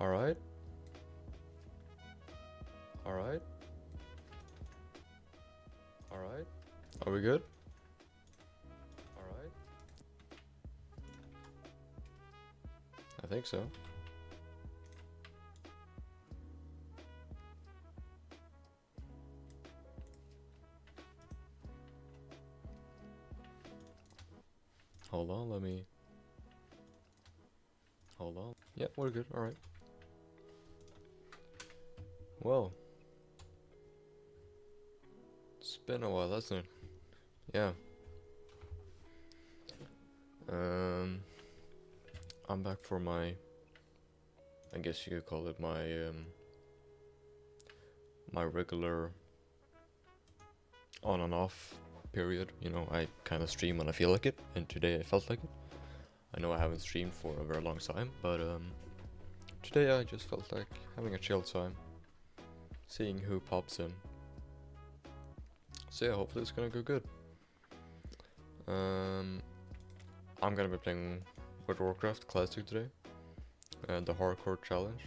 Alright. Alright. Alright. Are we good? Alright. I think so. Hold on, let me... Hold on. Yeah, we're good, alright. Well. It's been a while, hasn't it? Yeah. I'm back for my... I guess you could call it my... my regular... on and off period. You know, I kind of stream when I feel like it, and today I felt like it. I know I haven't streamed for a very long time, but today I just felt like having a chill time, seeing who pops in. So yeah, hopefully it's gonna go good. I'm gonna be playing World of Warcraft Classic today, and the hardcore challenge.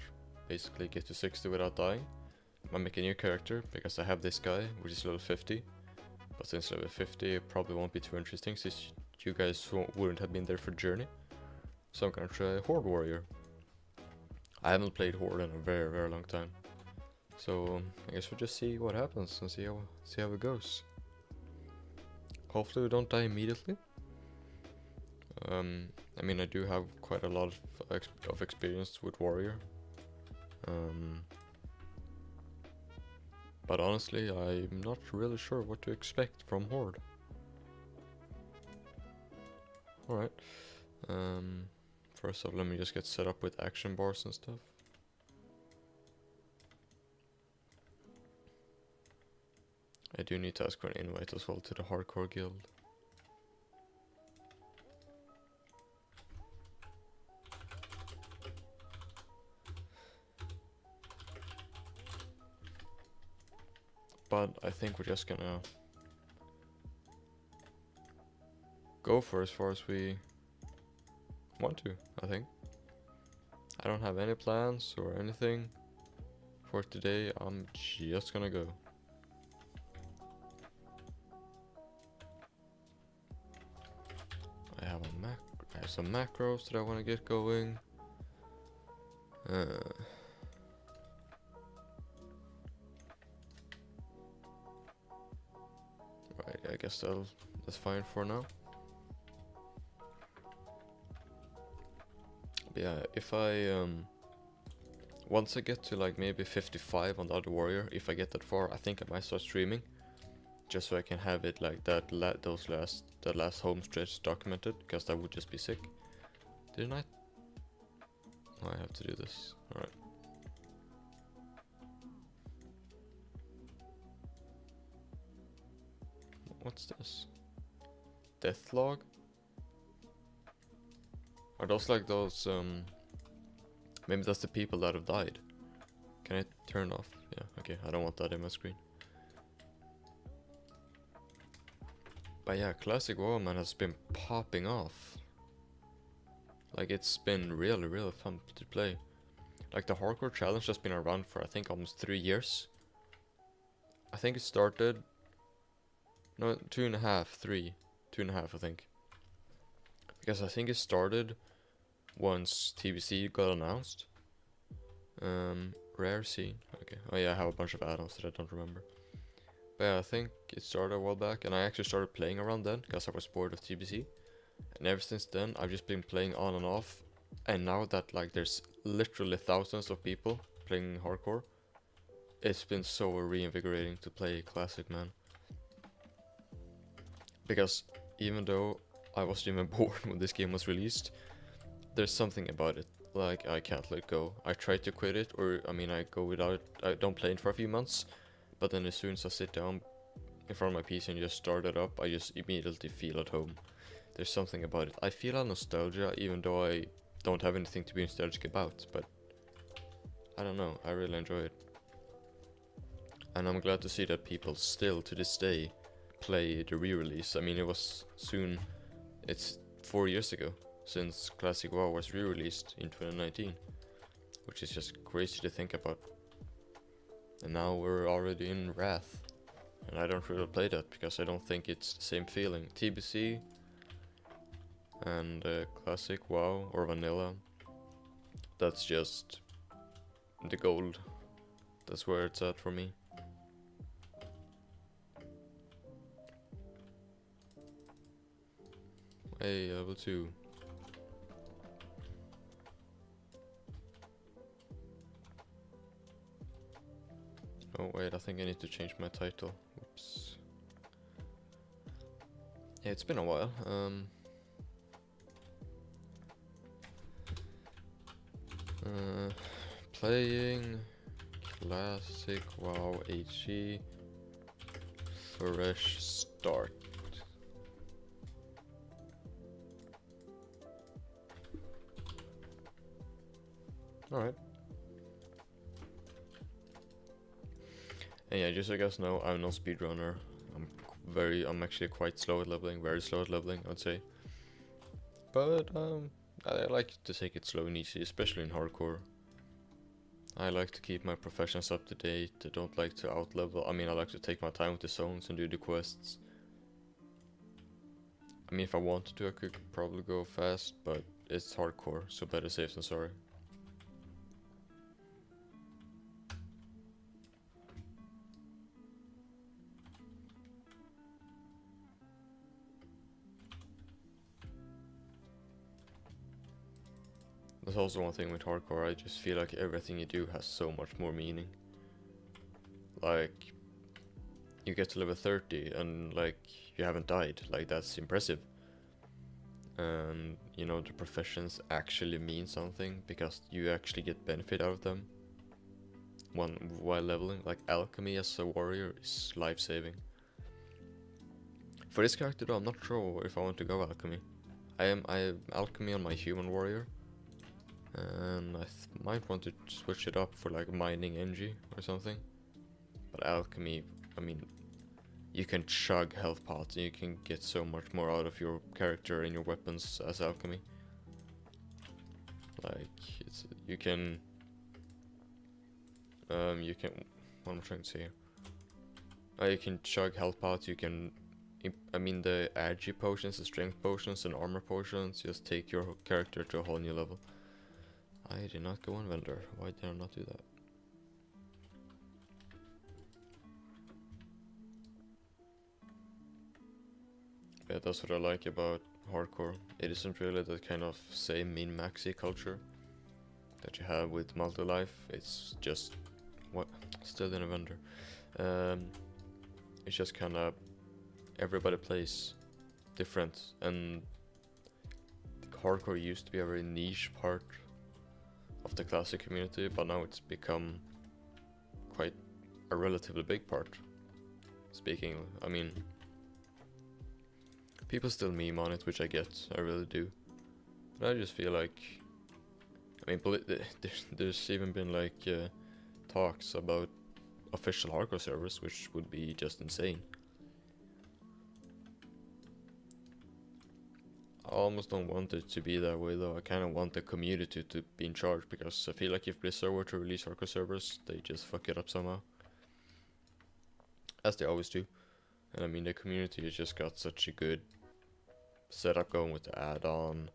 Basically get to 60 without dying. I make a new character because I have this guy, which is level 50. But since level 50 it probably won't be too interesting since you guys wouldn't have been there for Journey. So I'm gonna try Horde Warrior. I haven't played Horde in a very, very long time. So I guess we'll just see what happens and see how it goes. Hopefully we don't die immediately. I mean, I do have quite a lot of experience with Warrior. But honestly, I'm not really sure what to expect from Horde. Alright. First off, let me just get set up with action bars and stuff. I do need to ask for an invite as well to the hardcore guild. But I think we're just gonna go for as far as we want to, I think. I don't have any plans or anything for today, I'm just gonna go. I have some macros that I want to get going. Right, I guess that's fine for now. But yeah, if I once I get to like maybe 55 on the other warrior, if I get that far, I think I might start streaming, just so I can have it like that that last home stretch documented, because that would just be sick. Didn't I? Oh, I have to do this. All right. What's this? Death log? Are those like those maybe that's the people that have died. Can I turn off? Yeah, okay, I don't want that in my screen. But yeah, Classic Warman has been popping off. Like, it's been really, really fun to play. Like, the hardcore challenge has been around for I think almost 3 years. I think it started... No, 2.5, 3. 2.5 I think. Because I think it started once TBC got announced. Rare scene. Okay. Oh yeah, I have a bunch of add-ons that I don't remember. But yeah, I think it started a while back, and I actually started playing around then because I was bored of TBC. And ever since then, I've just been playing on and off. And now that like there's literally thousands of people playing hardcore, it's been so reinvigorating to play Classic, man. Because even though I wasn't even bored when this game was released, there's something about it. Like, I can't let go. I try to quit it, or I mean I go without it. I don't play it for a few months, but then as soon as I sit down in front of my PC and just start it up, I just immediately feel at home. There's something about it. I feel a nostalgia even though I don't have anything to be nostalgic about, but I don't know, I really enjoy it. And I'm glad to see that people still to this day play the re-release. I mean, it's 4 years ago since Classic WoW was re-released in 2019, which is just crazy to think about. And now we're already in Wrath, and I don't really play that because I don't think it's the same feeling. TBC and Classic WoW or Vanilla, that's just the gold. That's where it's at for me. Hey, level 2. Oh wait, I think I need to change my title. Oops. Yeah, it's been a while. Playing Classic WoW HE fresh start. Alright. And yeah, just so you guys know, I'm no speedrunner. I'm actually quite slow at leveling, very slow at leveling, I'd say. But I like to take it slow and easy, especially in hardcore. I like to keep my professions up to date. I don't like to out-level. I mean, I like to take my time with the zones and do the quests. I mean, if I wanted to, I could probably go fast, but it's hardcore, so better safe than sorry. That's also one thing with hardcore, I just feel like everything you do has so much more meaning. Like, you get to level 30 and like, you haven't died, like that's impressive. And you know, the professions actually mean something because you actually get benefit out of them while leveling. Like alchemy as a warrior is life-saving. For this character though, I'm not sure if I want to go alchemy. I have alchemy on my human warrior. And I might want to switch it up for like mining NG or something. But alchemy, I mean, you can chug health pots and you can get so much more out of your character and your weapons as alchemy. Like, you can, what am I trying to say here? You can chug health pots, you can, I mean the agi potions, the strength potions and armor potions just take your character to a whole new level. I did not go on vendor. Why did I not do that? Yeah, that's what I like about hardcore. It isn't really that kind of same min-maxy culture that you have with multi-life. It's just what still in a vendor. It's just kind of everybody plays different, and hardcore used to be a very niche part of the classic community, but now it's become quite a relatively big part. Speaking, I mean, people still meme on it, which I get, I really do. But I just feel like, I mean, there's even been like talks about official hardcore servers, which would be just insane. I almost don't want it to be that way though. I kind of want the community to be in charge, because I feel like if Blizzard were to release hardcore servers, they just fuck it up somehow. As they always do. And I mean, the community has just got such a good setup going with the add-on,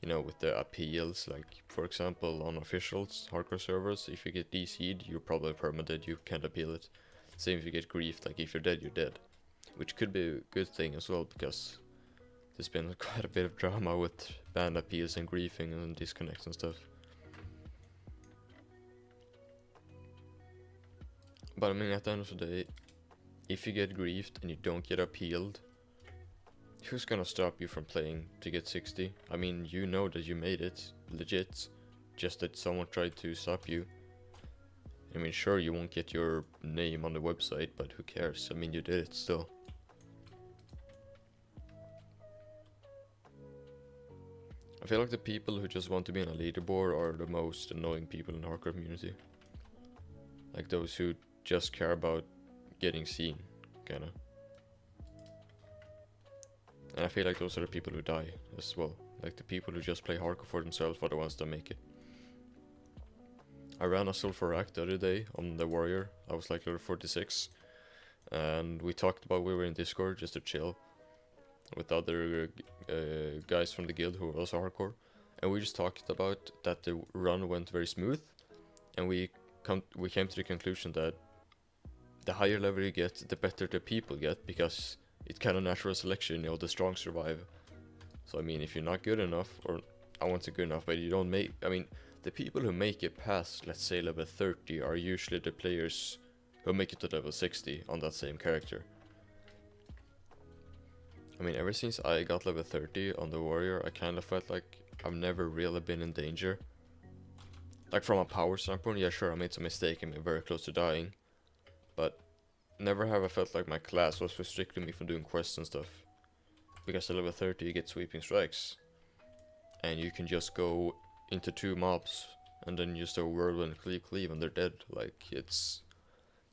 you know, with the appeals. Like, for example, on officials, hardcore servers, if you get DC'd, you're probably permadead, you can't appeal it. Same if you get griefed, like if you're dead, you're dead. Which could be a good thing as well, because there's been quite a bit of drama with ban appeals and griefing and disconnects and stuff. But I mean, at the end of the day, if you get griefed and you don't get appealed, who's gonna stop you from playing to get 60? I mean, you know that you made it, legit, just that someone tried to stop you. I mean, sure, you won't get your name on the website, but who cares? I mean, you did it still. I feel like the people who just want to be on a leaderboard are the most annoying people in the hardcore community. Like those who just care about getting seen, kinda. And I feel like those are the people who die as well. Like the people who just play hardcore for themselves are the ones that make it. I ran a sulfur rack the other day on the warrior. I was like level 46, and we talked about, we were in Discord just to chill with other guys from the guild who were also hardcore, and we just talked about that the run went very smooth, and we came to the conclusion that the higher level you get, the better the people get, because it's kind of natural selection, you know, the strong survive. So I mean, if you're not good enough, or I won't say good enough, but you don't make, I mean, the people who make it past, let's say, level 30 are usually the players who make it to level 60 on that same character. I mean, ever since I got level 30 on the warrior, I kind of felt like I've never really been in danger. Like from a power standpoint, yeah sure, I made some mistake and been very close to dying, but never have I felt like my class was restricting me from doing quests and stuff. Because at level 30 you get sweeping strikes, and you can just go into 2 mobs and then just do whirlwind cleave and they're dead. Like, it's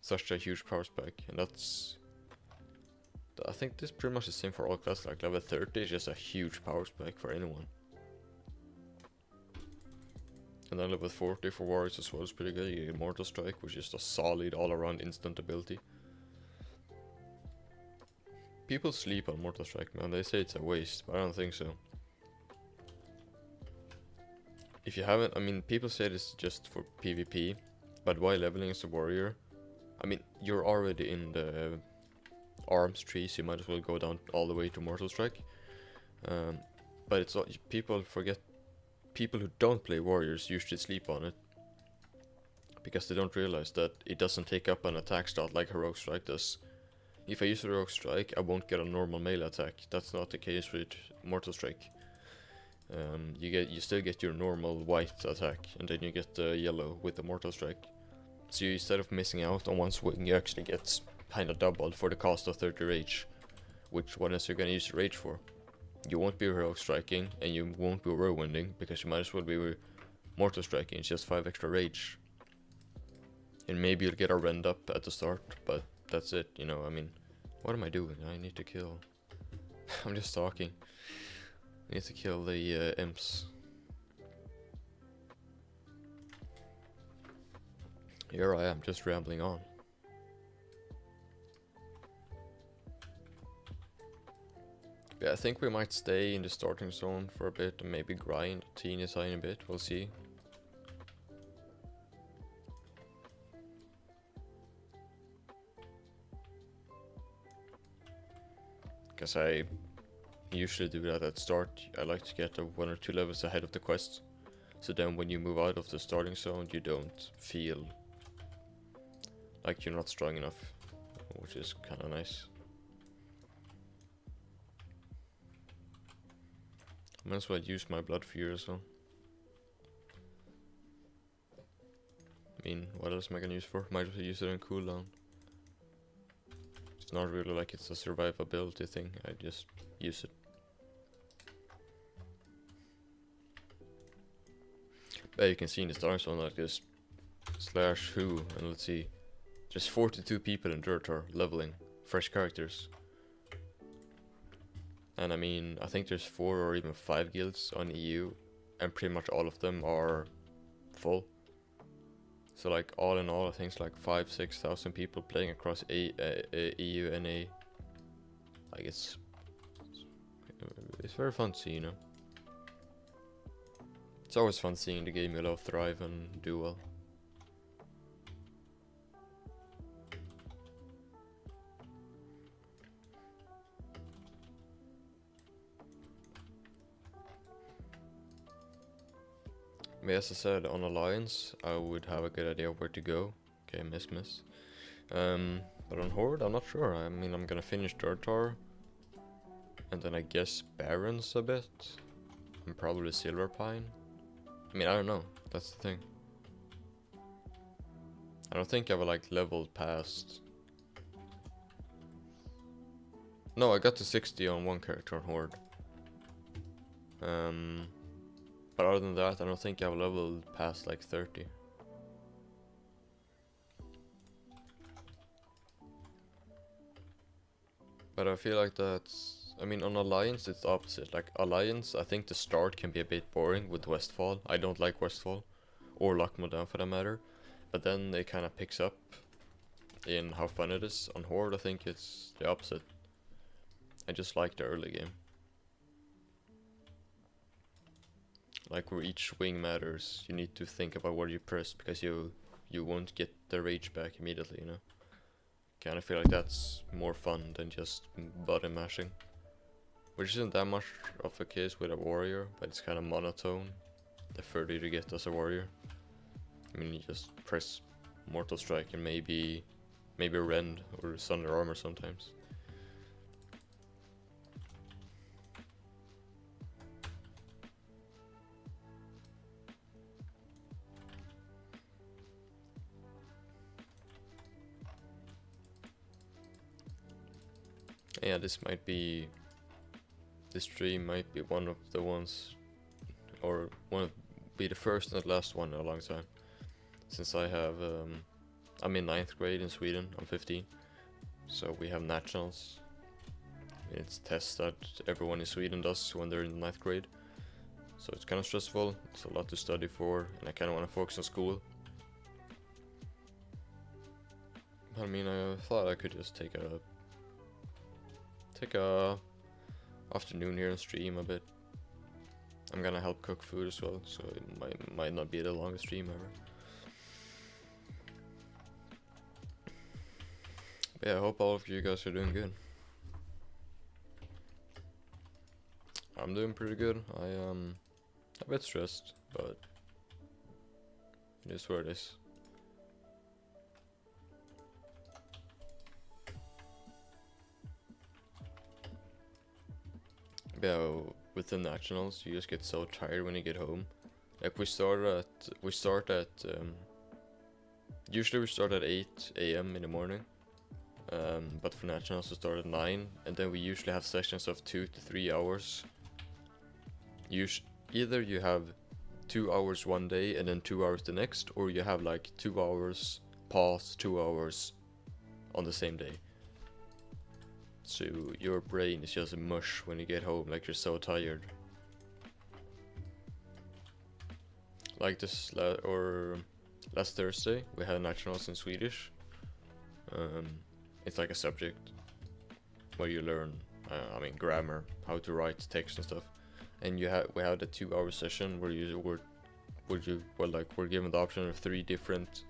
such a huge power spec, and that's, I think this is pretty much the same for all classes. Like level 30 is just a huge power spec for anyone. And then level 40 for warriors as well is pretty good. You get Mortal Strike, which is a solid all around instant ability. People sleep on Mortal Strike, man. They say it's a waste, but I don't think so. If you haven't, I mean, people say this just for PvP, but while leveling as a warrior, I mean, you're already in the arms tree, so you might as well go down all the way to Mortal Strike. But it's all, people forget, people who don't play warriors usually sleep on it, because they don't realize that it doesn't take up an attack stat like Heroic Strike does. If I use Heroic Strike, I won't get a normal melee attack. That's not the case with Mortal Strike. You still get your normal white attack, and then you get the yellow with the Mortal Strike. So you, instead of missing out on one swing, you actually get kinda doubled for the cost of 30 rage. Which one is you gonna use rage for? You won't be Heroic Striking, and you won't be Whirlwinding, because you might as well be Mortal Striking. It's just 5 extra rage. And maybe you'll get a rend up at the start, but that's it, you know. I mean, what am I doing? I need to kill. I'm just talking. I need to kill the imps. Here I am, just rambling on. Yeah, I think we might stay in the starting zone for a bit and maybe grind a teeny tiny bit. We'll see. Because I usually do that at start. I like to get 1 or 2 levels ahead of the quest, so then when you move out of the starting zone you don't feel like you're not strong enough, which is kind of nice. I might as well use my blood fear as well. I mean, what else am I gonna use for? Might as well use it on cooldown. It's not really like it's a survivability thing, I just use it. But you can see in the starting zone like this slash who, and let's see, there's 42 people in Durtar leveling fresh characters. And I mean, I think there's 4 or even 5 guilds on EU, and pretty much all of them are full. So like all in all, I think it's like 5,000-6,000 people playing across EU and A. Like it's very fun to see, you know. It's always fun seeing the game you love thrive and do well. But as I said, on Alliance, I would have a good idea of where to go. Okay, miss. But on Horde, I'm not sure. I mean, I'm gonna finish Durtar, and then I guess Barons a bit, and probably Silver Pine. I mean, I don't know. That's the thing. I don't think I've like leveled past. No, I got to 60 on one character on Horde. But other than that, I don't think I've leveled past like 30. But I feel like that's, I mean, on Alliance it's the opposite. Like Alliance, I think the start can be a bit boring with Westfall. I don't like Westfall. or lock mode down for that matter. But then it kind of picks up in how fun it is. On Horde, I think it's the opposite. I just like the early game. Like where each swing matters, you need to think about what you press because you won't get the rage back immediately, you know. Kind of feel like that's more fun than just button mashing, which isn't that much of a case with a warrior, but it's kind of monotone the further you get as a warrior. I mean, you just press Mortal Strike and maybe Rend or Thunder Armor sometimes. Yeah, this stream might be one of the ones, or be the first and last one in a long time. Since I have, I'm in 9th grade in Sweden, I'm 15. So we have nationals. It's tests that everyone in Sweden does when they're in 9th grade. So it's kind of stressful, it's a lot to study for, and I kind of want to focus on school. I mean, I thought I could just take a afternoon here and stream a bit. I'm gonna help cook food as well, so it might not be the longest stream ever. But yeah, I hope all of you guys are doing good. I'm doing pretty good. I a bit stressed, but it is what it is. Yeah, with the nationals, you just get so tired when you get home. Like usually we start at 8 AM in the morning. But for nationals we start at 9, and then we usually have sessions of 2 to 3 hours. Either you have 2 hours one day and then 2 hours the next, or you have like 2 hours pause, 2 hours on the same day. So your brain is just mush when you get home, like you're so tired. Like this last Thursday we had nationals in Swedish. It's like a subject where you learn, grammar, how to write text and stuff. And we had a 2-hour session where we're given the option of 3 different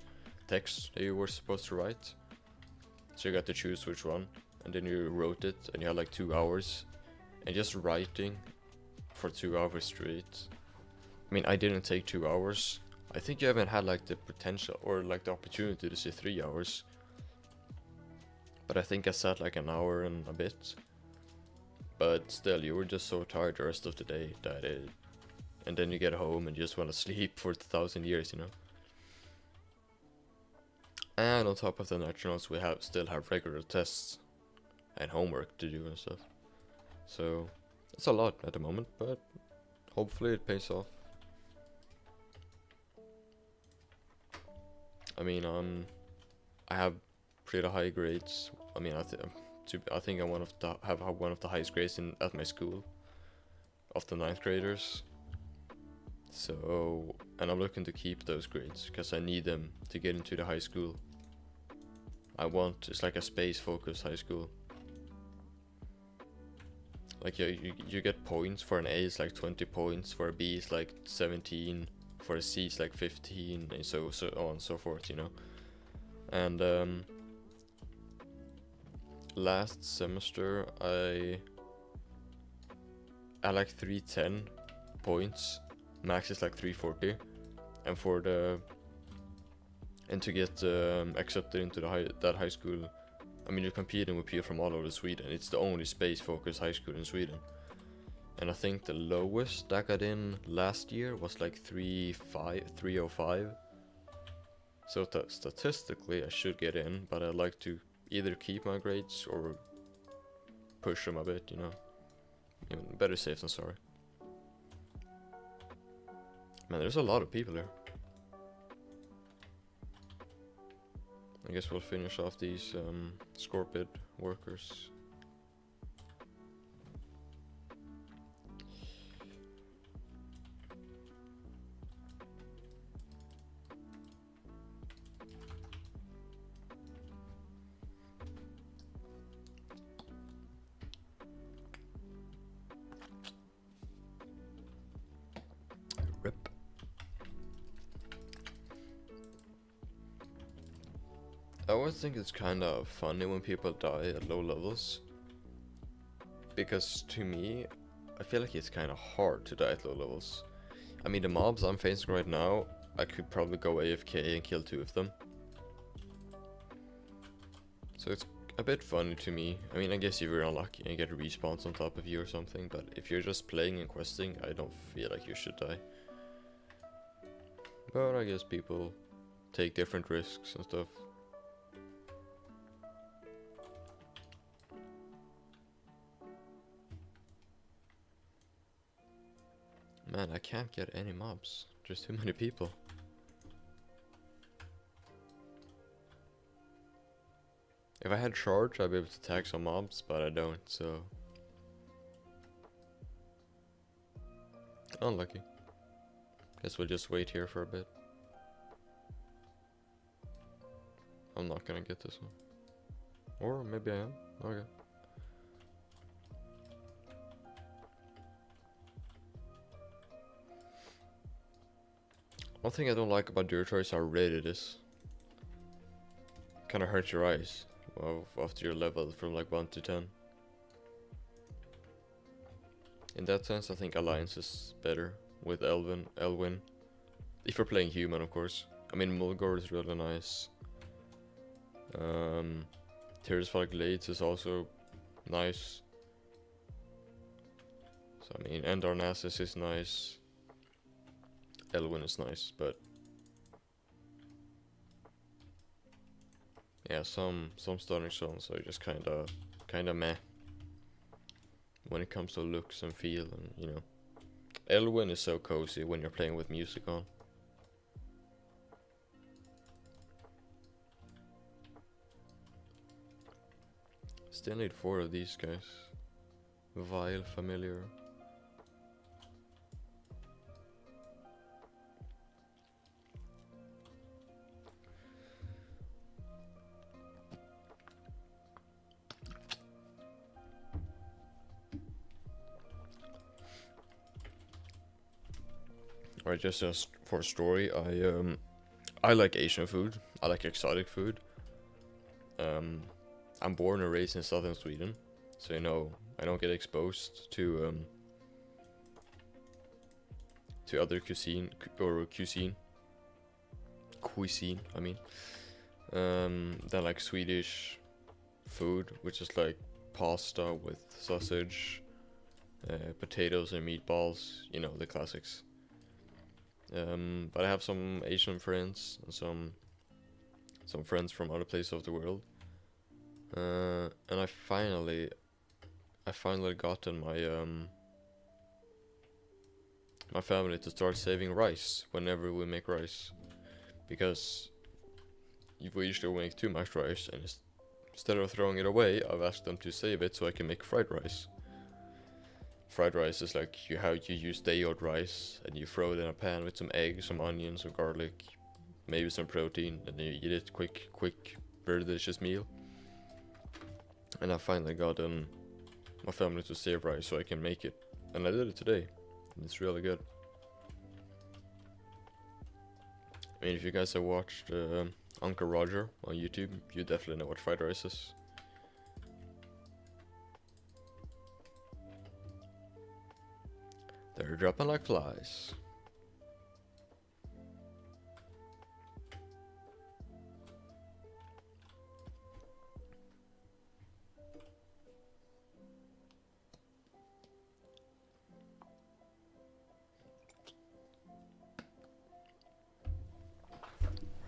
texts that you were supposed to write. So you got to choose which one, and then you wrote it, and you had like 2 hours, and just writing for 2 hours straight. I mean, I didn't take 2 hours. I think you haven't had like the potential or like the opportunity to say 3 hours. But I think I sat like an hour and a bit. But still, you were just so tired the rest of the day and then you get home and you just want to sleep for 1,000 years, you know. And on top of the nationals, we still have regular tests and homework to do and stuff. So it's a lot at the moment, but hopefully it pays off. I mean, I have pretty high grades. I mean, I think I'm have one of the highest grades at my school of the 9th graders. So, and I'm looking to keep those grades because I need them to get into the high school. It's like a space-focused high school. Like you get points. For an A it's like 20 points, for a B it's like 17, for a C it's like 15, and so on and so forth, you know. And last semester I like 310 points, max is like 340, and to get accepted into that high school, I mean, you're competing with people from all over Sweden. It's the only space-focused high school in Sweden. And I think the lowest that got in last year was like 305. So statistically I should get in, but I'd like to either keep my grades or push them a bit, you know. Better safe than sorry. Man, there's a lot of people here. I guess we'll finish off these Scorpid workers. I always think it's kind of funny when people die at low levels. Because to me, I feel like it's kind of hard to die at low levels. I mean, the mobs I'm facing right now, I could probably go AFK and kill 2 of them. So it's a bit funny to me. I mean, I guess if you're unlucky and get respawns on top of you or something, but if you're just playing and questing, I don't feel like you should die. But I guess people take different risks and stuff. Man, I can't get any mobs. There's too many people. If I had charge, I'd be able to tag some mobs, but I don't, so... Unlucky. Guess we'll just wait here for a bit. I'm not gonna get this one. Or maybe I am. Okay. One thing I don't like about Dirt is how red it is. Kinda hurts your eyes after you're leveled from like 1 to 10. In that sense, I think Alliance is better with Elwyn. If you're playing human, of course. I mean, Mulgore is really nice. Tears for Glades is also nice. So I mean, Endarnassus is nice. Elwyn is nice, but yeah, some starting songs are just kinda meh when it comes to looks and feel, and you know, Elwyn is so cozy when you're playing with music on. Still need 4 of these guys. Vile familiar. Alright, just for a story, I like Asian food. I like exotic food. I'm born and raised in southern Sweden, so you know I don't get exposed to other cuisine. I mean, than like Swedish food, which is like pasta with sausage, potatoes and meatballs. You know, the classics. But I have some Asian friends and some friends from other places of the world, and I finally gotten my family to start saving rice whenever we make rice, because we usually make too much rice, and instead of throwing it away, I've asked them to save it so I can make fried rice. Fried rice is like how you use day-old rice and you throw it in a pan with some eggs, some onions, some garlic, maybe some protein, and then you eat it quick, very delicious meal. And I finally got my family to save rice so I can make it, and I did it today, and it's really good. I mean, if you guys have watched Uncle Roger on YouTube, you definitely know what fried rice is. They're dropping like flies.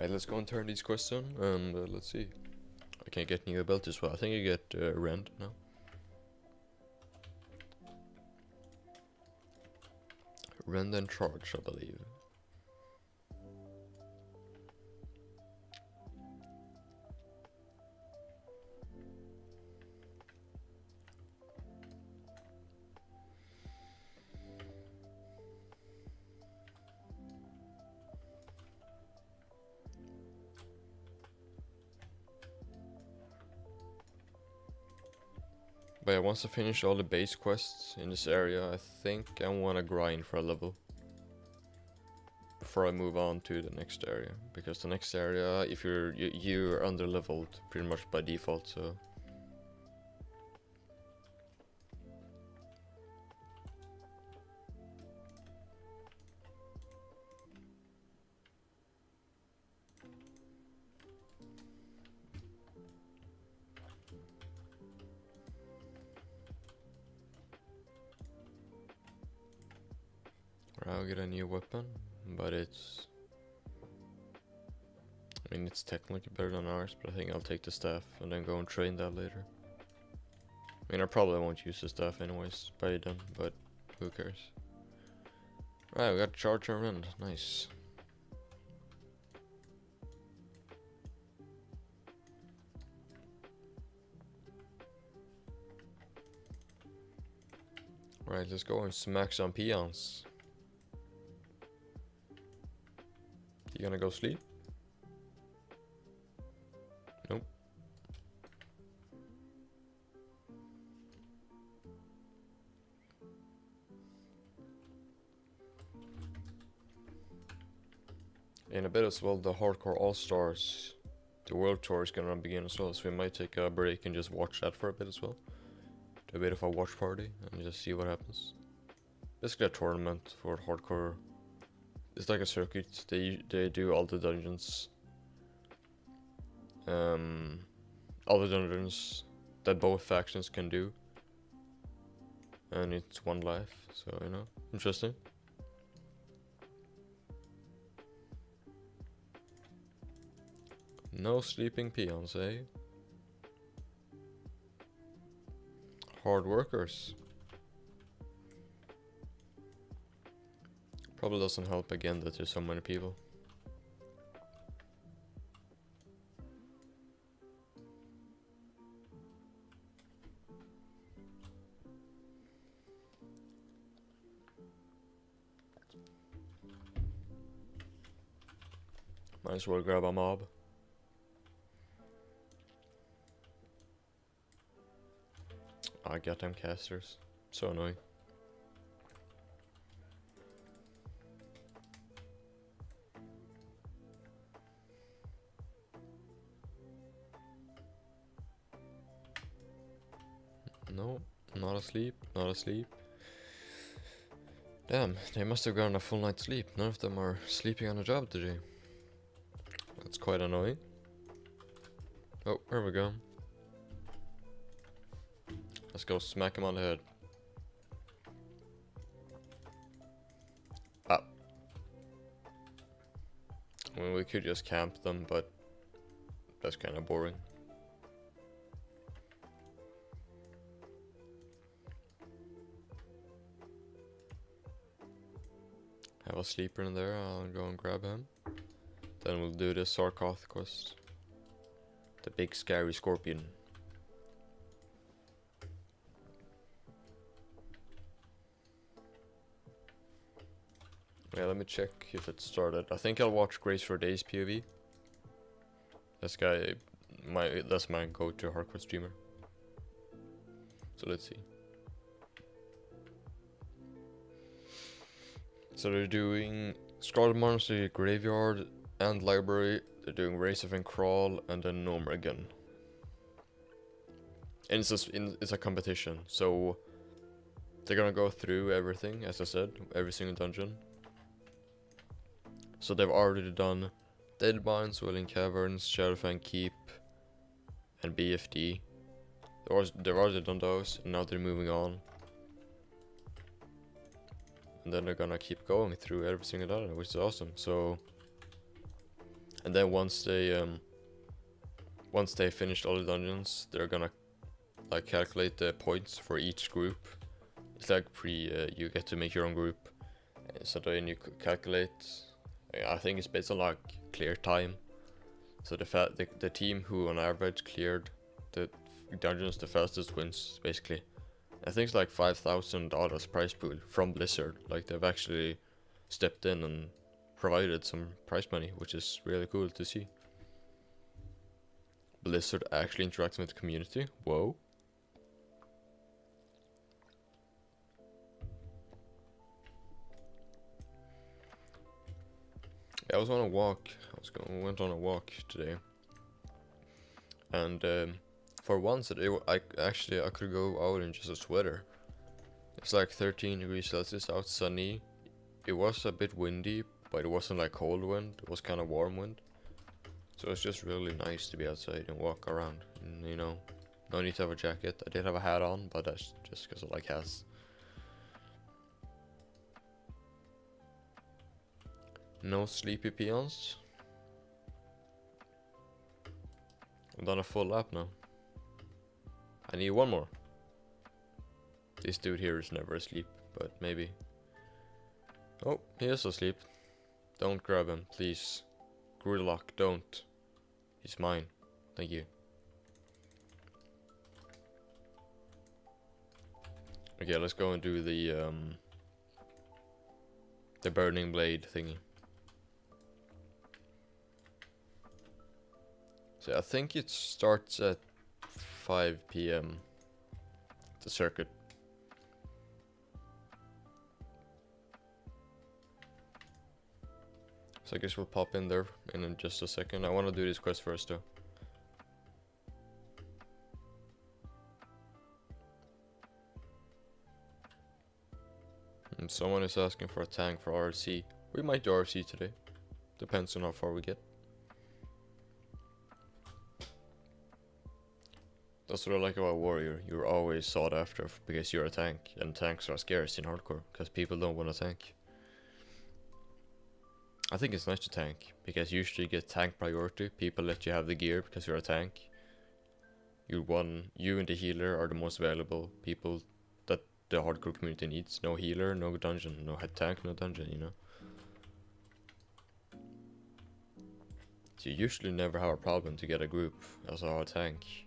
Right, let's go and turn these quests on, and let's see. I can get new belt as well. I think I get Rend now. Rend and charge, I believe. But yeah, once I finish all the base quests in this area, I think I want to grind for a level before I move on to the next area, because the next area, if you're under leveled pretty much by default, so. I'll get a new weapon, but it's... I mean, it's technically better than ours, but I think I'll take the staff and then go and train that later. I mean, I probably won't use the staff anyways by then, but who cares? Right, we got charge and rend. Nice. Right, let's go and smack some peons. You gonna go sleep? Nope. In a bit as well, the Hardcore All-Stars, the World Tour is gonna begin as well, so we might take a break and just watch that for a bit as well. Do a bit of a watch party and just see what happens. Basically a tournament for Hardcore. It's like a circuit. They do all the dungeons. All the dungeons that both factions can do. And it's one life, so you know, interesting. No sleeping peons, eh? Hard workers. Probably doesn't help again that there's so many people. Might as well grab a mob. I got them casters. So annoying. No, not asleep, not asleep. Damn, they must have gotten a full night's sleep. None of them are sleeping on the job today. That's quite annoying. Oh, here we go. Let's go smack him on the head. Ah. I mean, we could just camp them, but that's kind of boring. Have a sleeper in there, I'll go and grab him. Then we'll do the Sarkoth quest. The big scary scorpion. Yeah, let me check if it started. I think I'll watch Grace for Days POV. This guy, that's my go-to hardcore streamer. So let's see. So they're doing Scarlet Monster Graveyard and Library. They're doing Race of Crawl and then Gnome again. And it's a competition, so they're gonna go through everything, as I said, every single dungeon. So they've already done Dead Mines, Wailing Caverns, Shadowfang Keep, and BFD. They've already done those, and now they're moving on. And then they're gonna keep going through every single dungeon, which is awesome. So, and then once they finished all the dungeons, they're gonna like calculate the points for each group. It's like you get to make your own group, so then you calculate. I think it's based on like clear time. So the team who on average cleared the dungeons the fastest wins, basically. I think it's like $5,000 prize pool from Blizzard. Like they've actually stepped in and provided some prize money, which is really cool to see. Blizzard actually interacting with the community. Whoa. I was on a walk. Went on a walk today, and for once I could go out in just a sweater. It's like 13 degrees Celsius out, sunny. It was a bit windy, but it wasn't like cold wind. It was kind of warm wind. So it's just really nice to be outside and walk around. And, you know, no need to have a jacket. I did have a hat on, but that's just because I like hats. No sleepy peons. I've done a full lap now. I need one more. This dude here is never asleep, but maybe. Oh, he is asleep. Don't grab him, please. Gridlock, don't. He's mine. Thank you. Okay, let's go and do the burning blade thingy. So I think it starts at 5 PM. The circuit. So I guess we'll pop in there in just a second. I want to do this quest first though. And someone is asking for a tank for RC. We might do RC today. Depends on how far we get. That's what I like about Warrior. You're always sought after because you're a tank. And tanks are scarce in hardcore because people don't want a tank. I think it's nice to tank because usually you get tank priority. People let you have the gear because you're a tank. You and the healer are the most valuable people that the hardcore community needs. No healer, no dungeon. No head tank, no dungeon, you know. So you usually never have a problem to get a group as a hard tank.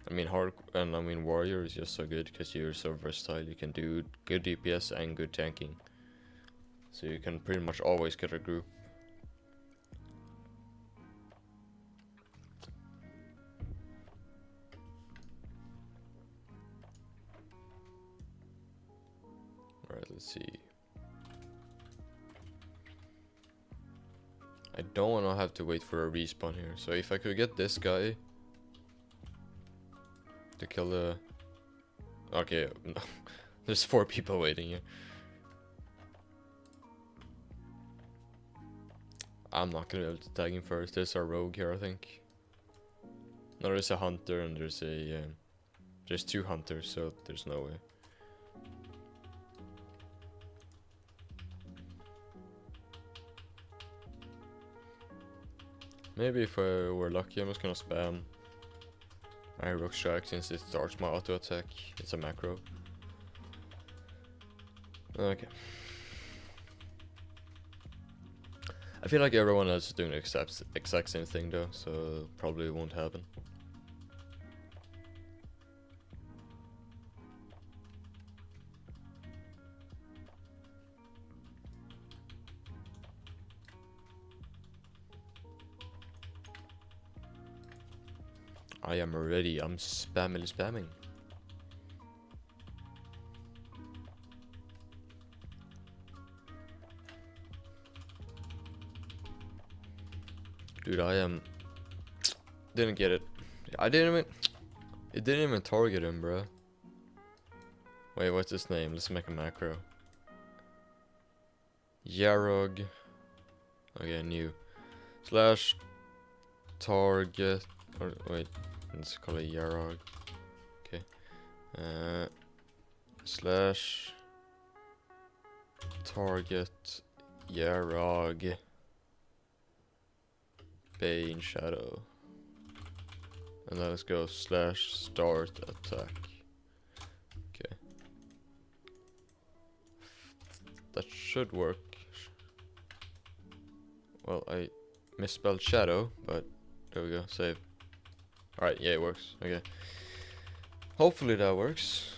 I mean Warrior is just so good because you're so versatile. You can do good DPS and good tanking. So you can pretty much always get a group. Alright, let's see. I don't want to have to wait for a respawn here. So if I could get this guy to kill the... Okay, no. There's 4 people waiting here. I'm not gonna be able to tag him first. There's a rogue here, I think. No, there's a hunter and there's a... there's 2 hunters, so there's no way. Maybe if we're lucky, I'm just gonna spam my rock strike since it starts my auto attack. It's a macro. Okay. I feel like everyone else is doing the exact same thing though, so probably won't happen. I am ready. I'm spamming. Dude, didn't get it. It didn't even target him, bro. Wait, what's his name? Let's make a macro. Yarog. Okay, new. Slash target. Or wait, let's call it Yarog. Okay. Slash target Yarog. Bane Shadow. And then let's go slash start attack. Okay. That should work. Well, I misspelled shadow, but there we go, save. Alright, yeah, it works. Okay. Hopefully that works.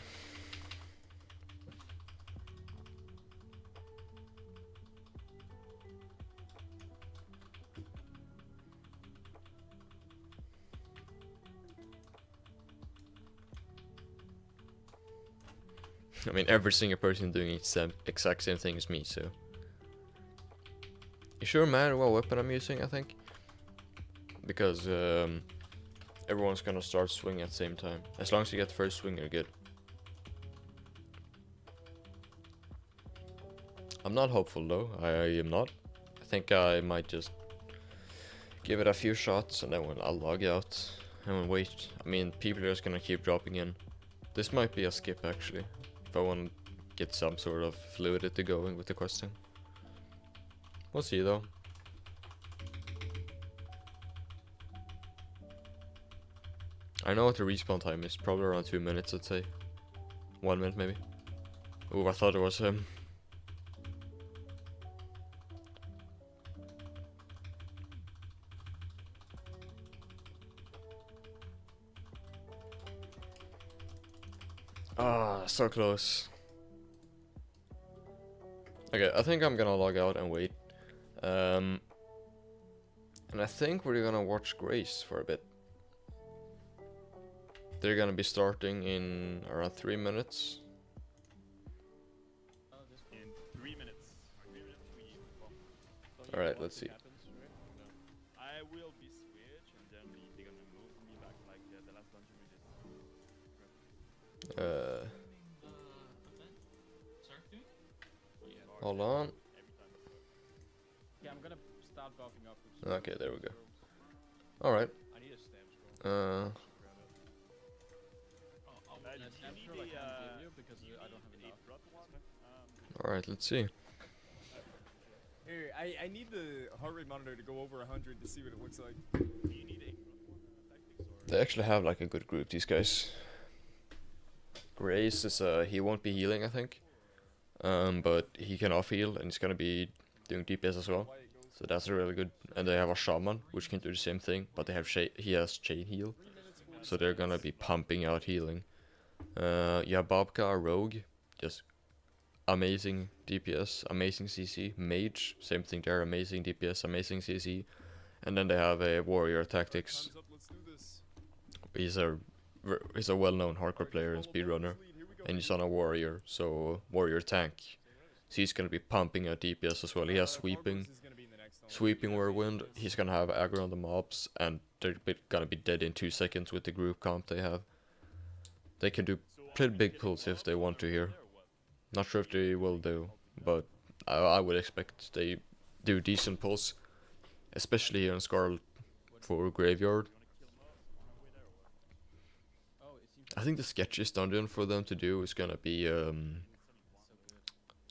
I mean, every single person doing the exact same thing as me, so. sure matter what weapon I'm using, I think. Because everyone's gonna start swinging at the same time. As long as you get the first swing, you're good. I'm not hopeful though, I am not. I think I might just give it a few shots and then I'll log out and wait. I mean, people are just gonna keep dropping in. This might be a skip actually, if I want to get some sort of fluidity going with the questing. We'll see though. I know what the respawn time is, probably around 2 minutes, I'd say. 1 minute maybe. Ooh, I thought it was him. Ah, so close. Okay, I think I'm gonna log out and wait. And I think we're gonna watch Grace for a bit. They're gonna be starting in around 3 minutes. In 3 minutes. Alright, let's see. I will be switch and then they're gonna move me back like the last dungeon we did. Hold on. Yeah, I'm gonna start buffing up. Okay, there we go. Alright. I need a stamp scroll. Alright, let's see. Here, I need the heart rate monitor to go over 100 to see what it looks like. Do you need a tactics or? They actually have like a good group, these guys. Grace is he won't be healing, I think. But he can off heal and he's gonna be doing DPS as well. So that's really good. And they have a shaman which can do the same thing, but they have he has chain heal. So they're gonna be pumping out healing. You have Bobka, a rogue, just amazing DPS, amazing CC. Mage, same thing there, amazing DPS, amazing CC. And then they have a warrior tactics. He's a well-known hardcore player and speedrunner, and he's on a warrior, so warrior tank. So he's gonna be pumping out DPS as well. He has sweeping whirlwind. He's gonna have aggro on the mobs, and they're gonna be dead in 2 seconds with the group comp they have. They can do pretty big pulls if they want to here. Not sure if they will do, but I would expect they do decent pulls, especially here in Scarlet for Graveyard. I think the sketchiest dungeon for them to do is gonna be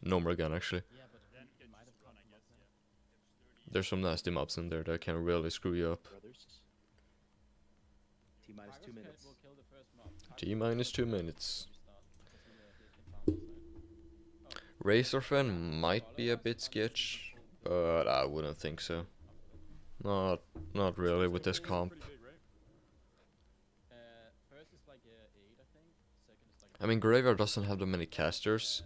No More Gun actually. There's some nasty mobs in there that can really screw you up. T-minus 2 minutes. T-minus 2 minutes. Razorfen might be a bit sketch, but I wouldn't think so. Not really with this comp. I mean, Graveyard doesn't have that many casters,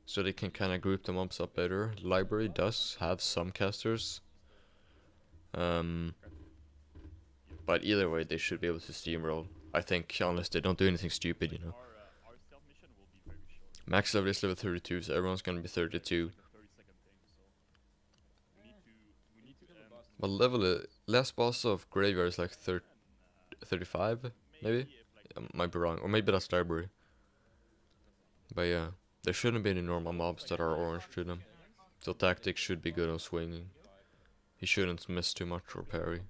so they can kind of group the mobs up better. Library does have some casters. But either way, they should be able to steamroll. I think, unless they don't do anything stupid, you know. Max level is level 32, so everyone's gonna be 32. But level last boss of Graveyard is like 35, maybe? Might be wrong, or maybe that's Library. But yeah, there shouldn't be any normal mobs that are orange to them. So tactics should be good on swinging. He shouldn't miss too much or parry.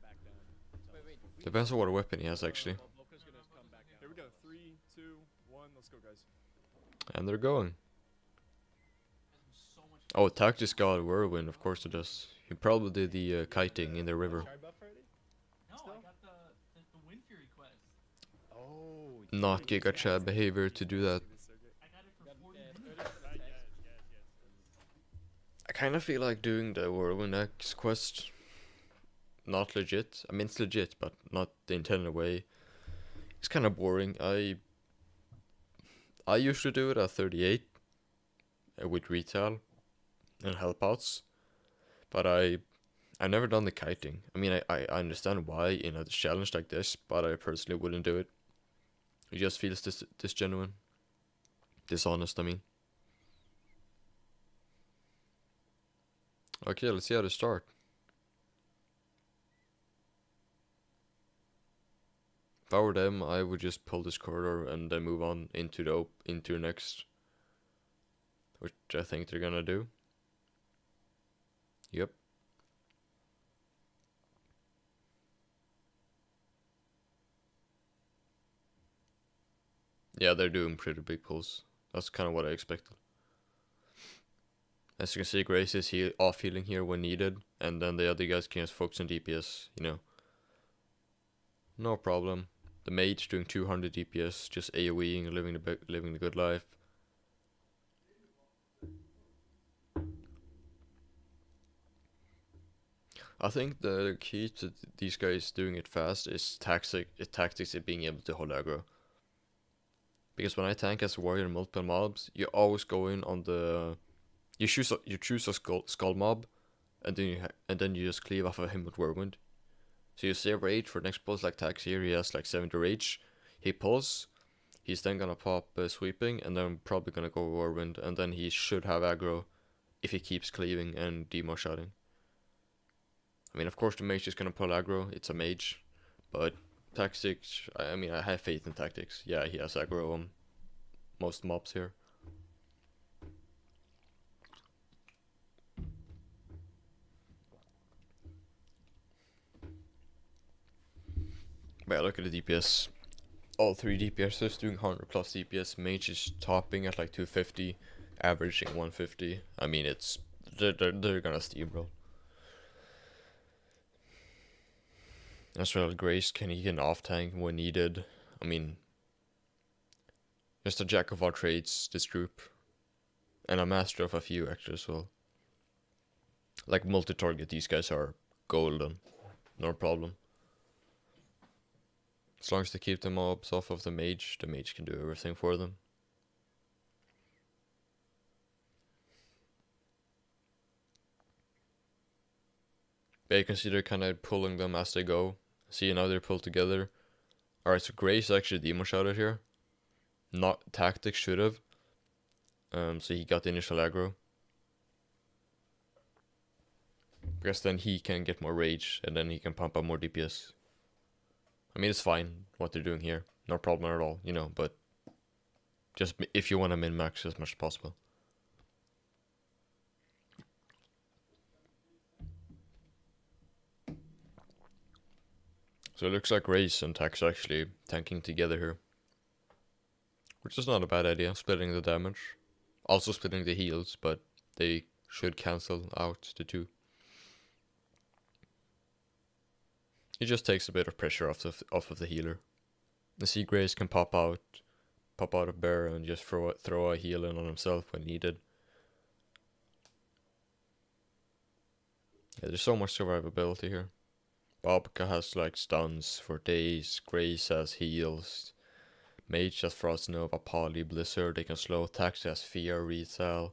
Depends on what weapon he has actually. Here we go, 3, 2, 1, let's go guys. And they're going. Oh, tactics got whirlwind, of course it does. He probably did the kiting in the river. Not Giga Chad behavior to do that. I kind of feel like doing the Whirlwind X quest. Not legit. I mean, it's legit, but not the intended way. It's kind of boring. I usually do it at 38 with retail and helpouts, but I never done the kiting. I mean, I understand why in a challenge like this, but I personally wouldn't do it. It just feels disgenuine. Dishonest, I mean. Okay, let's see how to start. If I were them, I would just pull this corridor and then move on into the next, which I think they're gonna do. Yep. Yeah, they're doing pretty big pulls. That's kind of what I expected. As you can see, Grace is off healing here when needed, and then the other guys can just focus on DPS, you know. No problem. The mage doing 200 DPS, just AoEing, living the good life. I think the key to these guys doing it fast is tactics of being able to hold aggro. Because when I tank as a warrior in multiple mobs, you always go in on the you choose a skull mob, and then you just cleave off of him with whirlwind. So you save rage for next pulls like Tax here. He has like 70 rage. He pulls. He's then gonna pop sweeping, and then probably gonna go whirlwind, and then he should have aggro if he keeps cleaving and demo shotting. I mean, of course, the mage is gonna pull aggro. It's a mage, but tactics. I mean, I have faith in tactics. Yeah, he has aggro on most mobs here. But yeah, look at the DPS. All three DPSs doing 100 plus DPS. Mage is topping at like 250, averaging 150. I mean, they're gonna steamroll. As well, Grace can off tank when needed. I mean, just a jack of all trades, this group, and a master of a few actually as well. Like multi-target, these guys are golden, no problem. As long as they keep the mobs off of the mage can do everything for them. But you can see they're kind of pulling them as they go. See, now they're pulled together. Alright, so Grace actually demo shouted here. Not tactics should have. So he got the initial aggro. Because then he can get more rage, and then he can pump up more DPS. I mean, it's fine what they're doing here. No problem at all, you know, but just if you want to min-max as much as possible. So it looks like Race and Tax are actually tanking together here. Which is not a bad idea, splitting the damage. Also splitting the heals, but they should cancel out the two. It just takes a bit of pressure off of the healer. The Sea Grace can pop out of bear and just throw a heal in on himself when needed. Yeah, there's so much survivability here. Babka has like stuns for days, Grace has heals, Mage has Frost Nova, Poly, Blizzard, they can slow attacks, has Fear, Retail.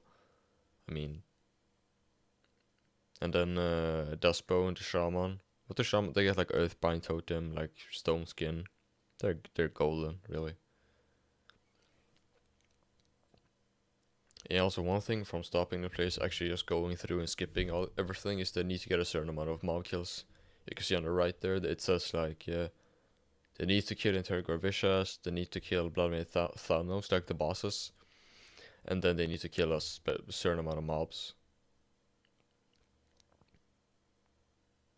I mean, and then Dustbow and the Shaman. But the Shaman, they get like Earthbind Totem, like Stone Skin. They're golden, really. And also one thing from stopping the place, actually just going through and skipping everything, is they need to get a certain amount of mob kills. You can see on the right there, it says like, yeah, they need to kill Interrogor Vicious, they need to kill Bloodmade Thanos, like the bosses. And then they need to kill a certain amount of mobs.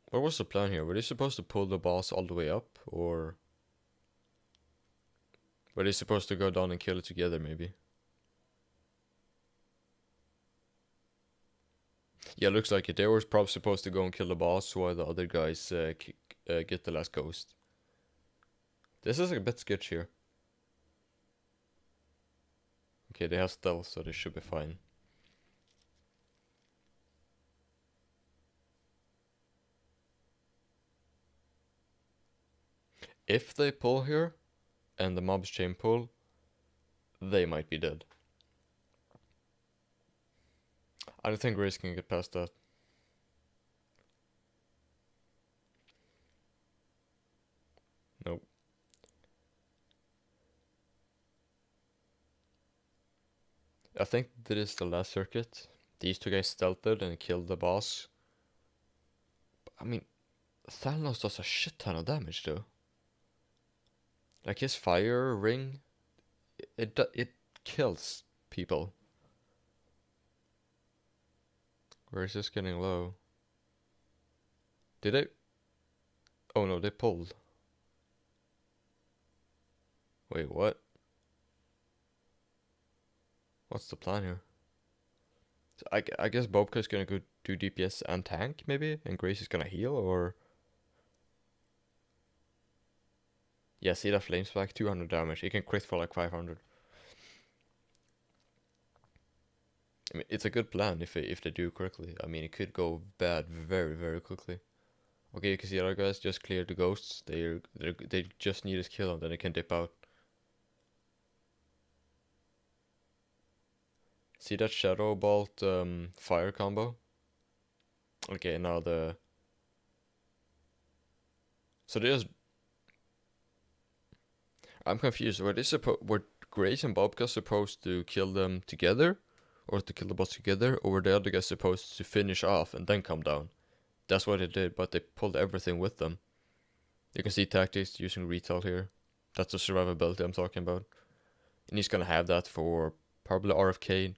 What was the plan here? Were they supposed to pull the boss all the way up, or were they supposed to go down and kill it together, maybe? Yeah, looks like it. They were probably supposed to go and kill the boss while the other guys get the last ghost. This is a bit sketchy here. Okay, they have stealth, so they should be fine. If they pull here, and the mobs chain pull, they might be dead. I don't think Grace can get past that. Nope. I think that is the last circuit. these two guys stealthed and killed the boss. But, I mean, Thanos does a shit ton of damage though. Like his fire ring, it kills people. Where is this getting low? Did they? Oh no, they pulled. Wait, what? What's the plan here? So I guess Bobka's gonna go do DPS and tank maybe, and Grace is gonna heal, or yeah, see that flames back 200 damage. He can crit for like 500. I mean, it's a good plan if they do correctly. I mean, it could go bad very very quickly. Okay, you can see the other guys just cleared the ghosts. They just need his kill and then they can dip out. See that Shadow Bolt fire combo? Okay, now the... So there's... I'm confused. Were Grace and Bobka supposed to kill them together? Or to kill the boss together? Or were the other guys supposed to finish off and then come down? That's what they did, but they pulled everything with them. You can see tactics using retail here. That's the survivability I'm talking about. And he's gonna have that for probably RFK.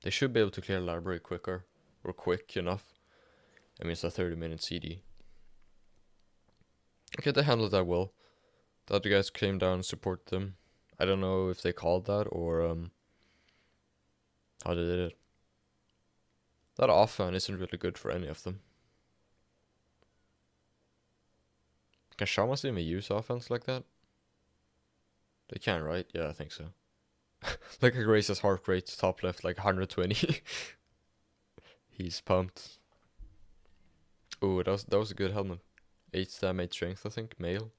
They should be able to clear library quicker, or quick enough. I mean, it's a 30-minute CD. Okay, they handled that well. The other guys came down and supported them. I don't know if they called that or how they did it. That offhand isn't really good for any of them. Can Shamans even use offense like that? They can, right? Yeah, I think so. Look at Grace's heart rate, top left, like 120. He's pumped. Oh, that was a good helmet. 8 stam, 8 strength, I think, male.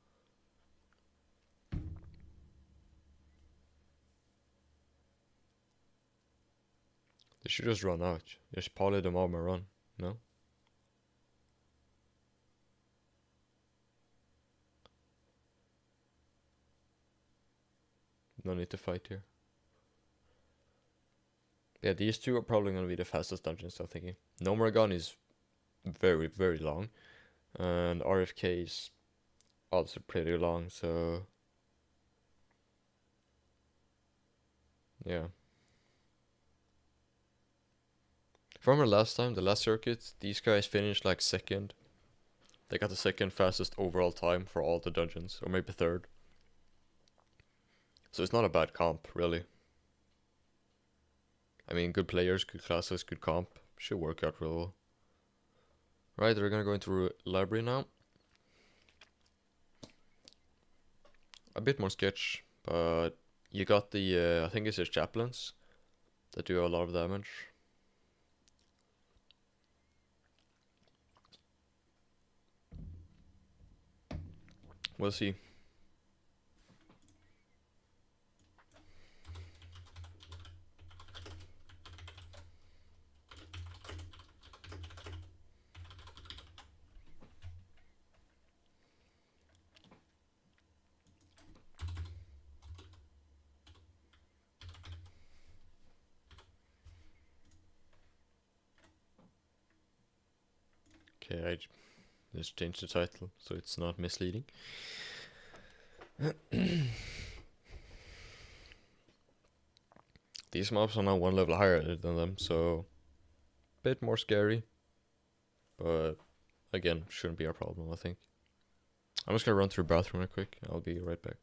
They should just run out. Just poly them armor run, no? No need to fight here. Yeah, these two are probably gonna be the fastest dungeons, I'm thinking. No More Gun is very, very long. And RFK is also pretty long, so... Yeah. From our last time, the last circuit, these guys finished like second. They got the second fastest overall time for all the dungeons, or maybe third. So it's not a bad comp, really. I mean, good players, good classes, good comp. Should work out real well. Right, they're gonna go into library now. A bit more sketch, but you got the, I think it's just chaplains that do a lot of damage. We'll see. Okay, I just changed the title so it's not misleading. These mobs are now one level higher than them, so a bit more scary. But again, shouldn't be a problem, I think. I'm just gonna run through bathroom real quick. I'll be right back.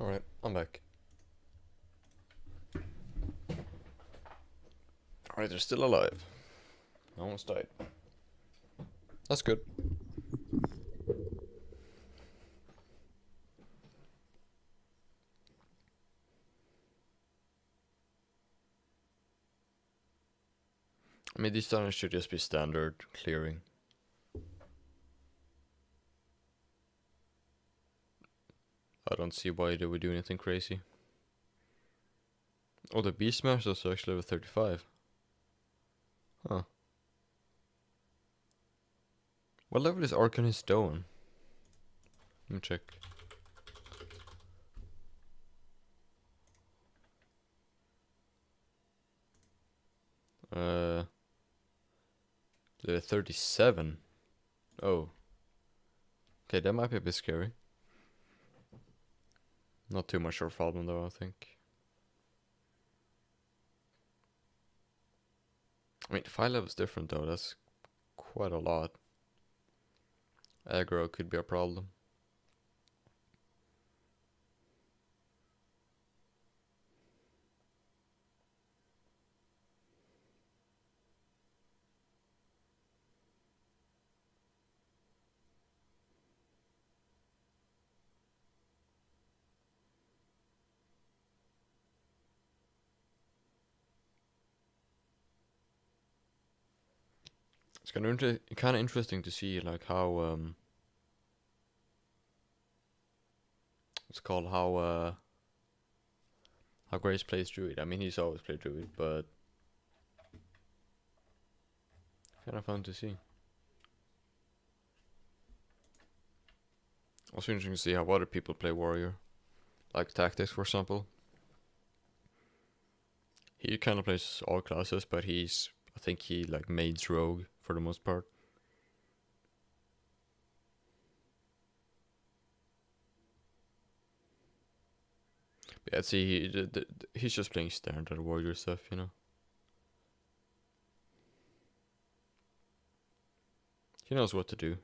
Alright, I'm back. Alright, they're still alive. I almost died. That's good. I mean, these tunnels should just be standard clearing. I don't see why they would do anything crazy. Oh, the Beast Master is actually level 35. Huh. What level is Arcanist Stone? Let me check. The 37. Oh. Okay, that might be a bit scary. Not too much of a problem though, I think. I mean, 5 levels different though, that's quite a lot. Aggro could be a problem. It's kind of interesting to see like how it's called how Grace plays Druid. I mean, he's always played Druid, but kind of fun to see. Also interesting to see how other people play Warrior, like Tactics, for example. He kind of plays all classes, but I think he like maids Rogue for the most part. But yeah, see, he's just playing standard Warrior stuff, you know. He knows what to do.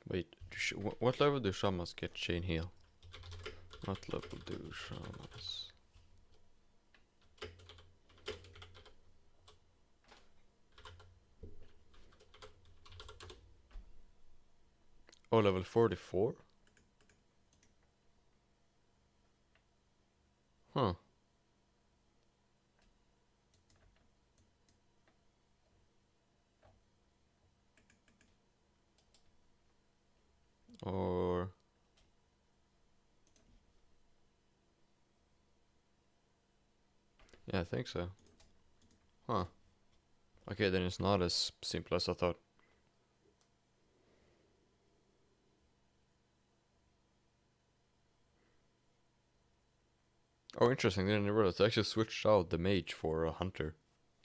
Wait, what level do Shamans get Chain Heal? What level do Shamans? Oh, level 44? Huh. Or... yeah, I think so. Huh. Okay, then it's not as simple as I thought. Oh, interesting. Didn't realize I actually switched out the mage for a hunter,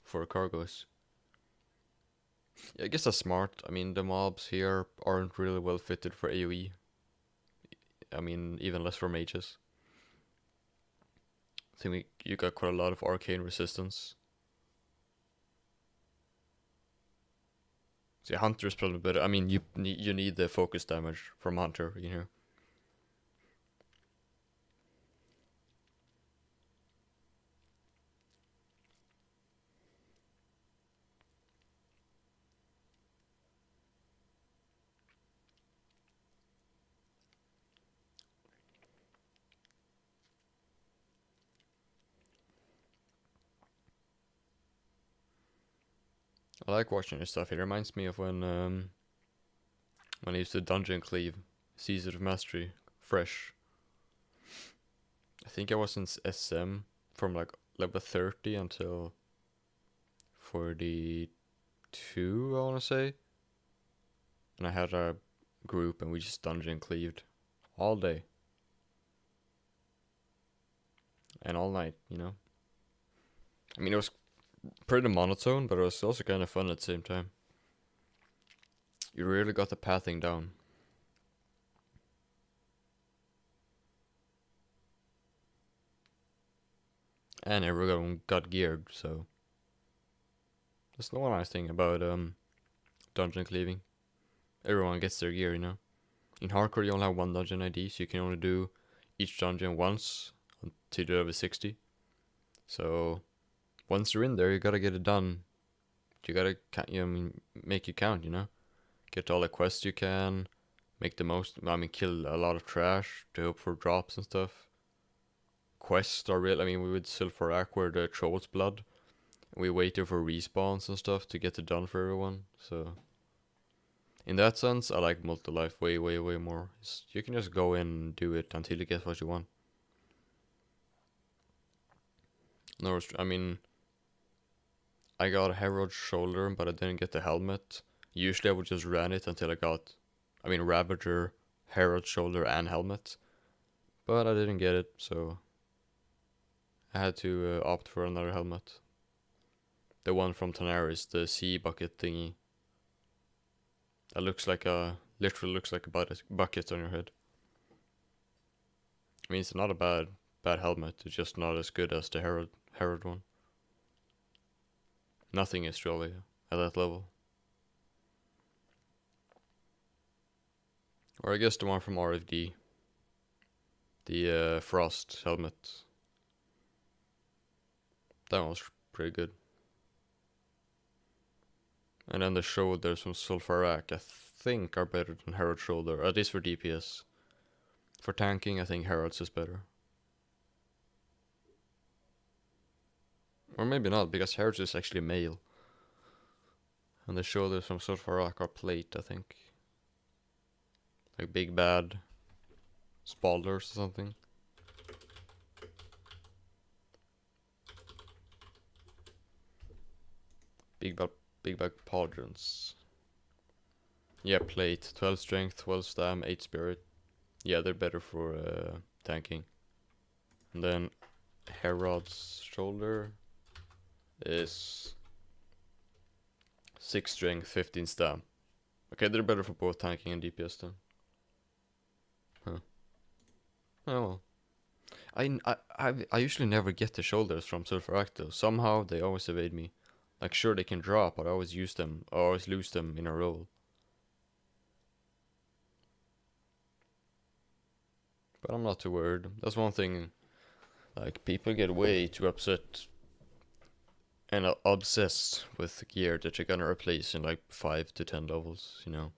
for cargos. Yeah, I guess that's smart. I mean, the mobs here aren't really well fitted for AoE. I mean, even less for mages. I think you got quite a lot of arcane resistance. See, hunter is probably better. I mean, you need the focus damage from hunter, you know. I like watching this stuff. It reminds me of when I used to dungeon cleave Seasons of Mastery fresh. I think I was in SM from like level 30 until 42, I want to say. And I had a group and we just dungeon cleaved all day. And all night, you know. I mean, it was pretty monotone, but it was also kind of fun at the same time. You really got the pathing down. And everyone got geared, so that's one nice thing about dungeon cleaving. Everyone gets their gear, you know. In hardcore, you only have one dungeon ID, so you can only do each dungeon once until you're level 60. So once you're in there, you gotta get it done. You gotta make it count, you know. Get all the quests you can, make the most. I mean, kill a lot of trash to hope for drops and stuff. Quests are real. I mean, we would Sulfurak where the troll's blood. We waited for respawns and stuff to get it done for everyone. So in that sense, I like multi-life way more. You can just go in and do it until you get what you want. No, I mean, I got a Herald's shoulder, but I didn't get the helmet. Usually I would just run it until I got, I mean, Ravager, Herald's shoulder, and helmet. But I didn't get it, so I had to opt for another helmet. The one from Tanaris, the sea bucket thingy. That looks like literally looks like a bucket on your head. I mean, it's not a bad helmet. It's just not as good as the Herald one. Nothing is really at that level. Or I guess the one from RFD. The Frost helmet. That one was pretty good. And then the shoulders from Sulfurak, I think are better than Herald's shoulder, at least for DPS. For tanking, I think Herald's is better. Or maybe not, because Herald's is actually male. And the shoulders from Sulfurak are plate, I think. Like big bad Spalders or something. Big bad pauldrons. Yeah, plate. 12 strength, 12 stam, 8 spirit. Yeah, they're better for tanking. And then Herald's shoulder is 6 strength, 15 stam. Okay, they're better for both tanking and DPS then. Huh. Oh well. I usually never get the shoulders from Sulfurak though. Somehow they always evade me. Like sure they can drop, but I always use them. I always lose them in a roll. But I'm not too worried. That's one thing. Like people get way too upset and obsessed with gear that you're gonna replace in like 5 to 10 levels, you know.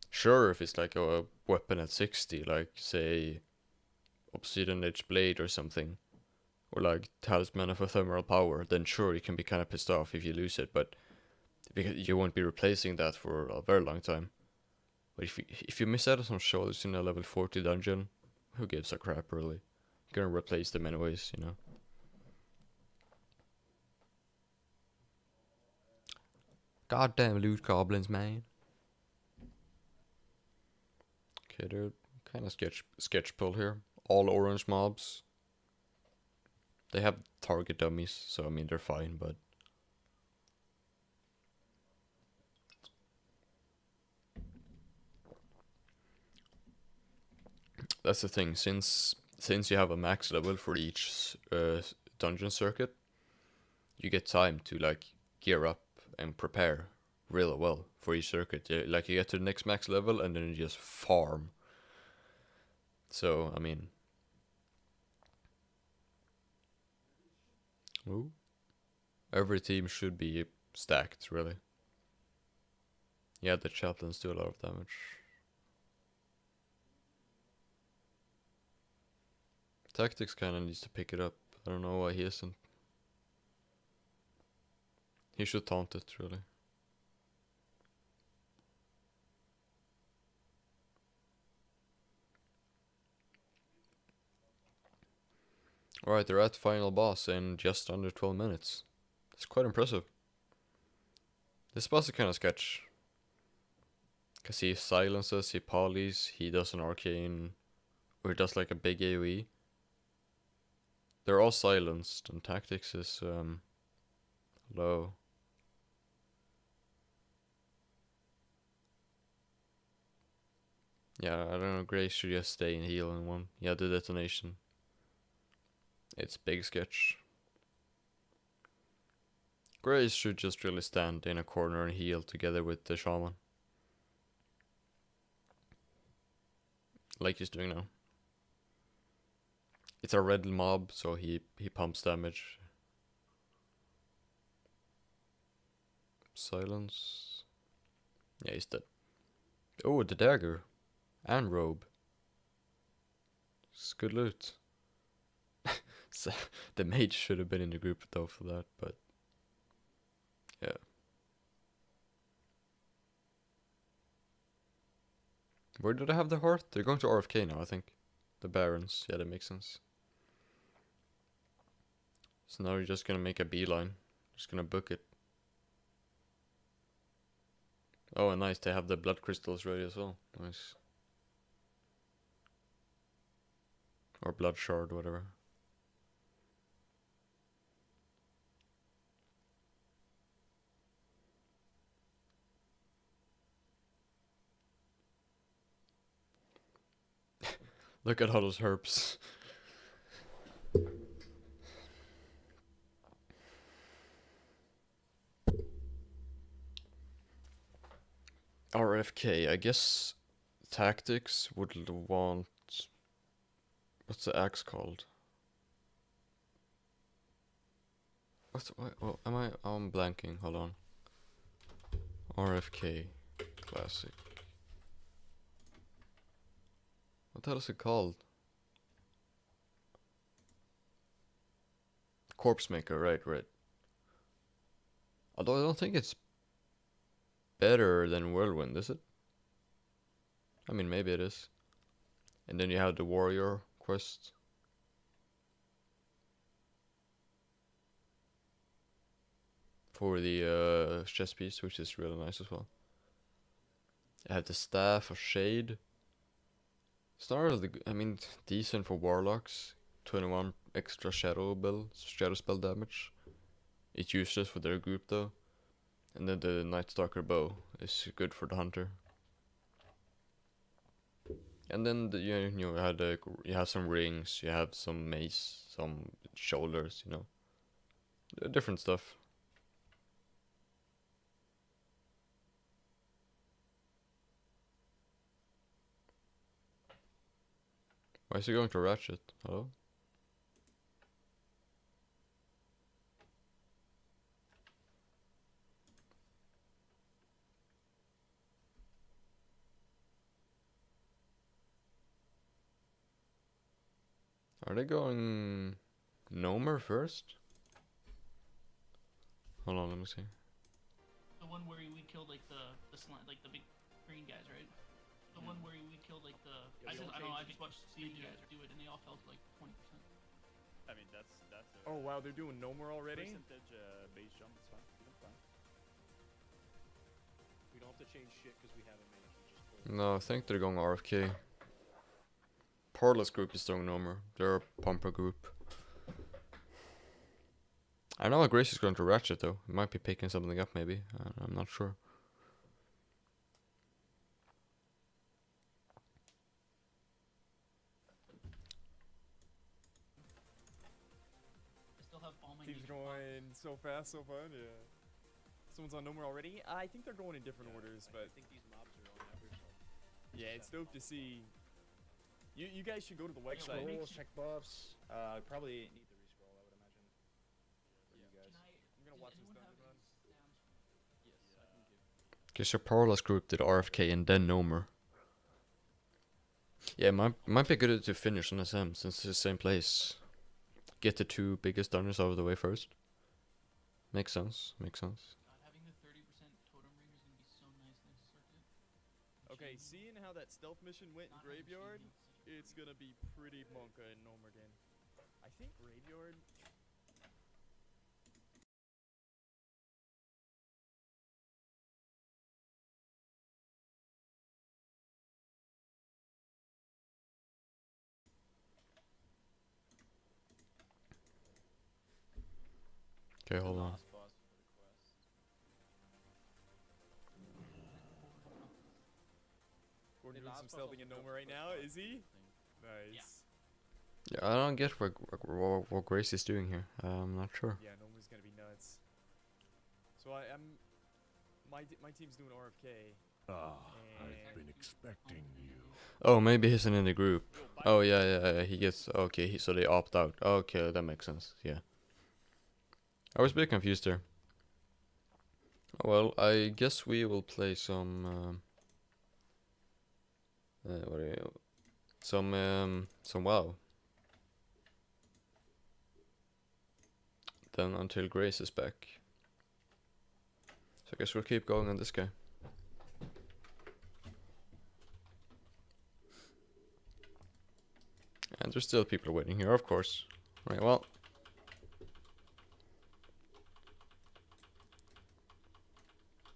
Sure, if it's like a weapon at 60, like say Obsidian Edge Blade or something, or like Talisman of Ephemeral Power, then sure you can be kind of pissed off if you lose it, but because you won't be replacing that for a very long time. But if you miss out on some shoulders in a level 40 dungeon, who gives a crap really? You're gonna replace them anyways, you know. Goddamn loot goblins, man. Okay, they're kind of sketch pull here. All orange mobs. They have target dummies, so I mean they're fine, but that's the thing. Since you have a max level for each dungeon circuit, you get time to like gear up and prepare really well for each circuit. Like you get to the next max level and then you just farm. So I mean, ooh, every team should be stacked really. Yeah, the chaplains do a lot of damage. Tactics kinda needs to pick it up. I don't know why he isn't. He should taunt it, really. Alright, they're at final boss in just under 12 minutes. That's quite impressive. This boss is kinda sketch. Cause he silences, he parleys, he does an arcane, or he does like a big AoE. They're all silenced, and tactics is low. Yeah, I don't know. Grace should just stay and heal in one. Yeah, the detonation. It's big sketch. Grace should just really stand in a corner and heal together with the shaman. Like he's doing now. It's a red mob, so he pumps damage. Silence. Yeah, he's dead. Oh, the dagger. And robe. It's good loot. So, the mage should have been in the group though for that, but yeah. Where do they have the hearth? They're going to RFK now, I think. The barons. Yeah, that makes sense. So now you're just gonna make a beeline. Just gonna book it. Oh, and nice, they have the blood crystals ready as well. Nice. Or blood shard, whatever. Look at all those herbs. RFK, I guess tactics would want... What's the axe called? Oh, I'm blanking, hold on. RFK Classic. What the hell is it called? Corpse Maker, right. Although I don't think it's better than Whirlwind, is it? I mean, maybe it is. And then you have the Warrior quest. For the chest piece, which is really nice as well. I have the Staff of Shade. It's not really, I mean, decent for Warlocks. 21 extra shadow spell damage. It's useless for their group though. And then the Night Stalker bow is good for the hunter. And then you have some rings, you have some mace, some shoulders, you know, different stuff. Why is he going to Ratchet? Hello? Are they going Nomer first? Hold on, let me see. The one where we killed like the big green guys, right? The one where we killed like the. I just watched the guys do it, and they all fell to like 20%. I mean, that's Oh wow, they're doing no more already? percentage base jump. It's fine. You can fly. We don't have to change shit because we have a mage. We just pull. No, I think they're going RFK. Parlous group is doing Nomer. They're a pumper group. I know Grace is going to Ratchet though. He might be picking something up maybe. I'm not sure. I still have all my. Keeps going so fast, so fun, yeah. Someone's on no more already? I think they're going in different orders, but I think these mobs are on average. yeah, it's dope to see. You guys should go to the Check website. scrolls, check buffs. Probably need the rescroll, I would imagine. For you guys. I'm gonna watch this dungeon run. Yes, I can give. Okay, so Parlous group did RFK and then Nomer. Yeah, might be good to finish on SM since it's the same place. Get the two biggest dungeons out of the way first. Makes sense. God, having the 30% totem ring is gonna be so nice next circuit. Okay, seeing how that stealth mission went in Not having Graveyard, Shade Need's such a it's gonna be pretty monka in Nomer again. I think Graveyard. Okay, hold on. Last boss for the quest. Gordon The doing last some boss stealthing also in drops Noma right the now, quest is he? card, I think. Nice. Yeah, I don't get what Grace is doing here. I'm not sure. Yeah, Noma's gonna be nuts. So I'm my team's doing RFK. I've been And expecting you. Oh, maybe he's in the group. Yo, bye. Oh yeah, he gets okay. So they opt out. Okay, that makes sense. Yeah. I was a bit confused there. Well, I guess we will play some. What are you? Some WoW. Then until Grace is back. So I guess we'll keep going on this guy. And there's still people waiting here, of course. Right, well.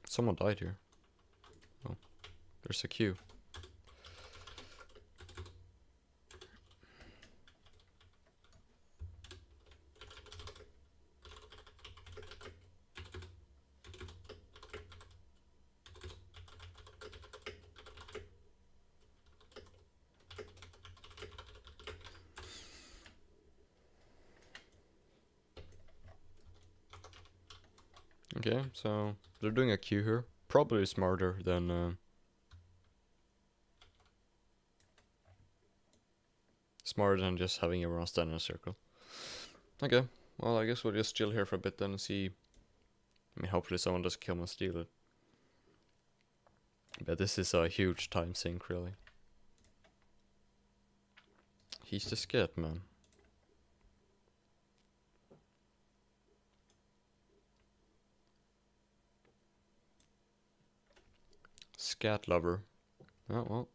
Someone died here. Oh, there's a queue. Okay, so they're doing a queue here. Probably smarter than just having everyone stand in a circle. Okay, well I guess we'll just chill here for a bit then and see. I mean, hopefully someone doesn't come and steal it. But this is a huge time sink, really. He's the scat man. Scat lover. Oh well.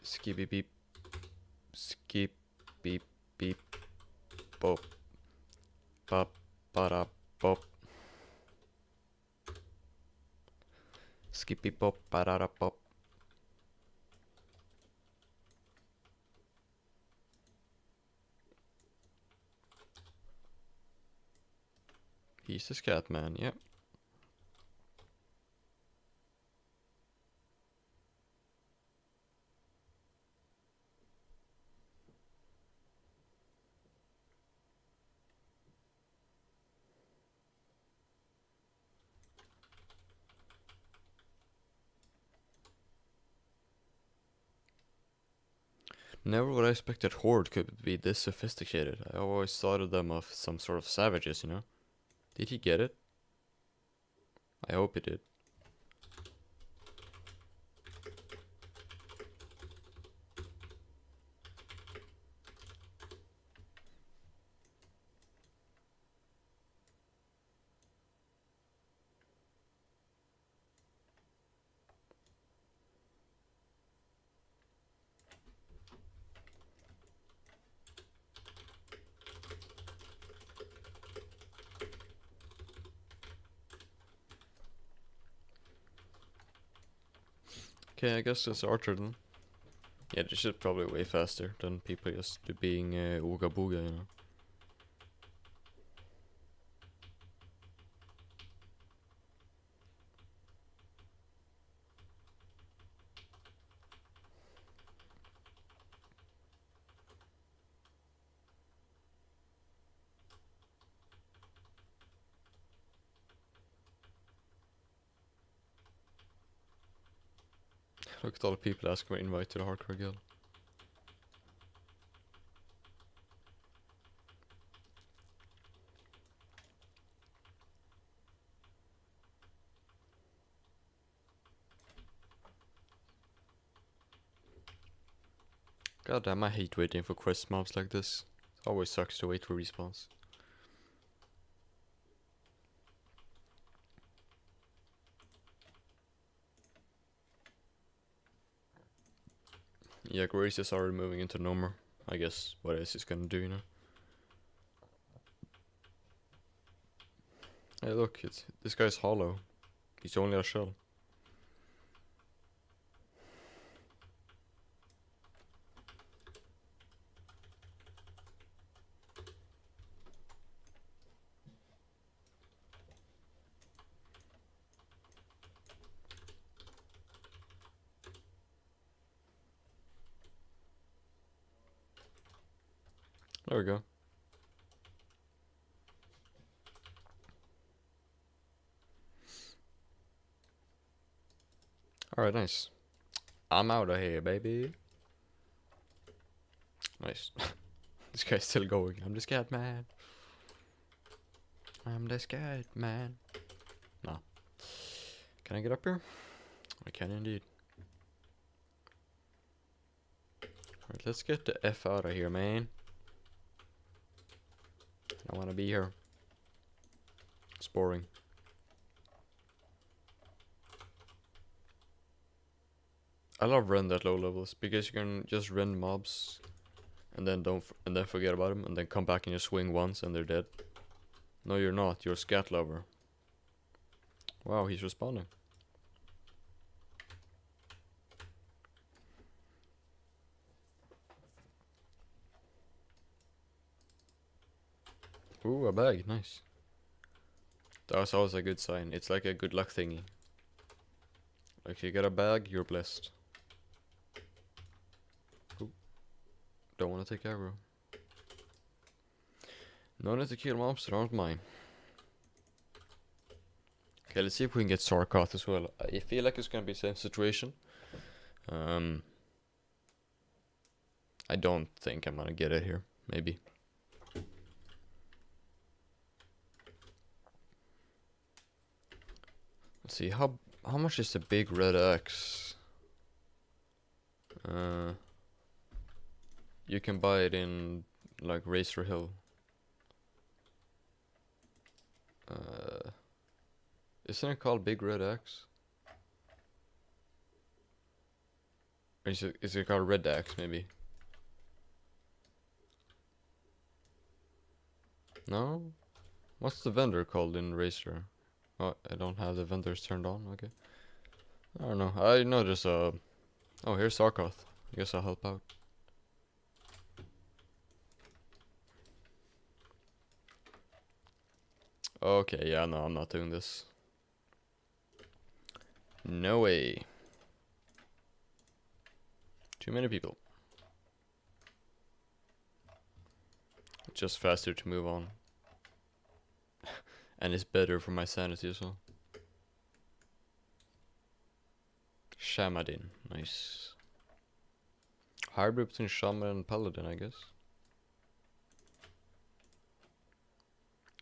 Skippy beep. Skip beep beep. Bop. Bop. Ba bop. Skippy bop. Ba bop. He's the scat man, yep. Never would I expect that Horde could be this sophisticated. I always thought of them of some sort of savages, you know? Did he get it? I hope he did. Okay, I guess it's Archer then. Yeah, this is probably way faster than people just being ooga booga, you know. Look at all the people asking for invite to the hardcore guild. God damn, I hate waiting for quest mobs like this. It always sucks to wait for respawns. Yeah, Grace is already moving into Nomer. I guess what else he's gonna do, you know? Hey look, this guy's hollow. He's only a shell. There we go. Alright, nice. I'm out of here, baby. Nice. This guy's still going. I'm the scat man. I'm the scat man. No. Can I get up here? I can indeed. Alright, let's get the F out of here, man. I wanna be here. It's boring. I love rend at low levels because you can just rend mobs and then and then forget about them and then come back and you swing once and they're dead. No, you're not. You're a scat lover. Wow, he's responding. Ooh, a bag. Nice. That's always a good sign. It's like a good luck thingy. Like, if you get a bag, you're blessed. Ooh. Don't want to take aggro. No need to kill mobs that aren't mine. Okay, let's see if we can get Sarkoth as well. I feel like it's gonna be the same situation. I don't think I'm gonna get it here. Maybe. Let's see, how much is the big red axe? You can buy it in like Razor Hill. Isn't it called Big Red Axe? Or is it called Red Axe maybe? No? What's the vendor called in Razor? Oh, I don't have the vendors turned on, okay. I don't know. I know there's a... Oh, here's Sarkoth. I guess I'll help out. Okay, yeah, no, I'm not doing this. No way. Too many people. Just faster to move on. And it's better for my sanity as well. Shamadin, nice. Hybrid between Shaman and Paladin, I guess.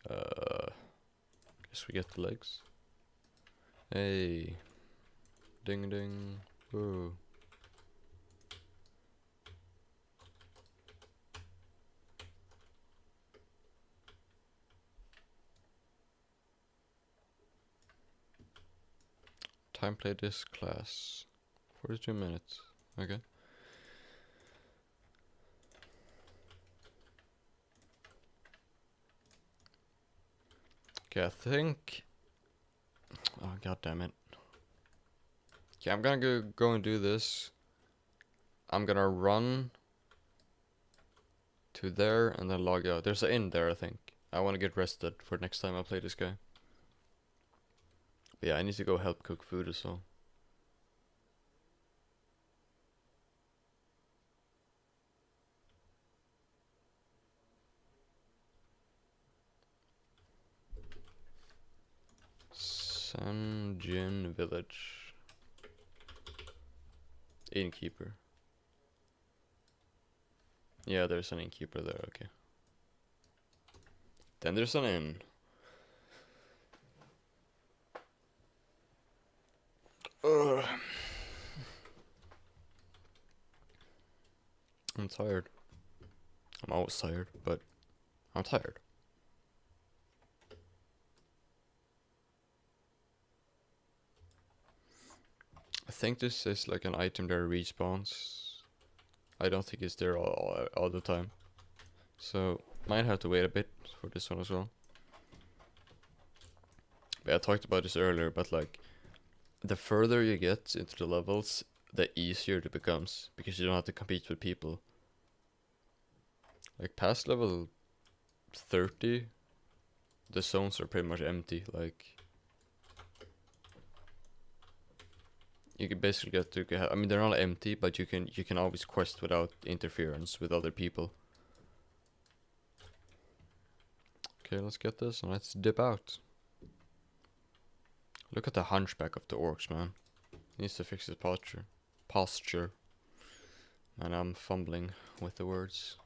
Guess we get the legs. Hey. Ding ding. Whoa. Time play this class. 42 minutes. Okay. Okay, I think... Oh, god damn it. Okay, I'm gonna go and do this. I'm gonna run to there and then log out. There's an inn there, I think. I want to get rested for next time I play this guy. But yeah, I need to go help cook food as well. Sanjin Village. Innkeeper. Yeah, there's an innkeeper there, okay. Then there's an inn. Ugh. I'm tired. I'm always tired, but I'm tired. I think this is like an item that respawns. I don't think it's there all the time. So, might have to wait a bit for this one as well. But I talked about this earlier, but like, the further you get into the levels, the easier it becomes. Because you don't have to compete with people. Like, past level 30, the zones are pretty much empty. Like, you can basically get to, I mean, they're not empty, but you can always quest without interference with other people. Okay, let's get this and let's dip out. Look at the hunchback of the orcs, man. He needs to fix his posture. Posture. And I'm fumbling with the words.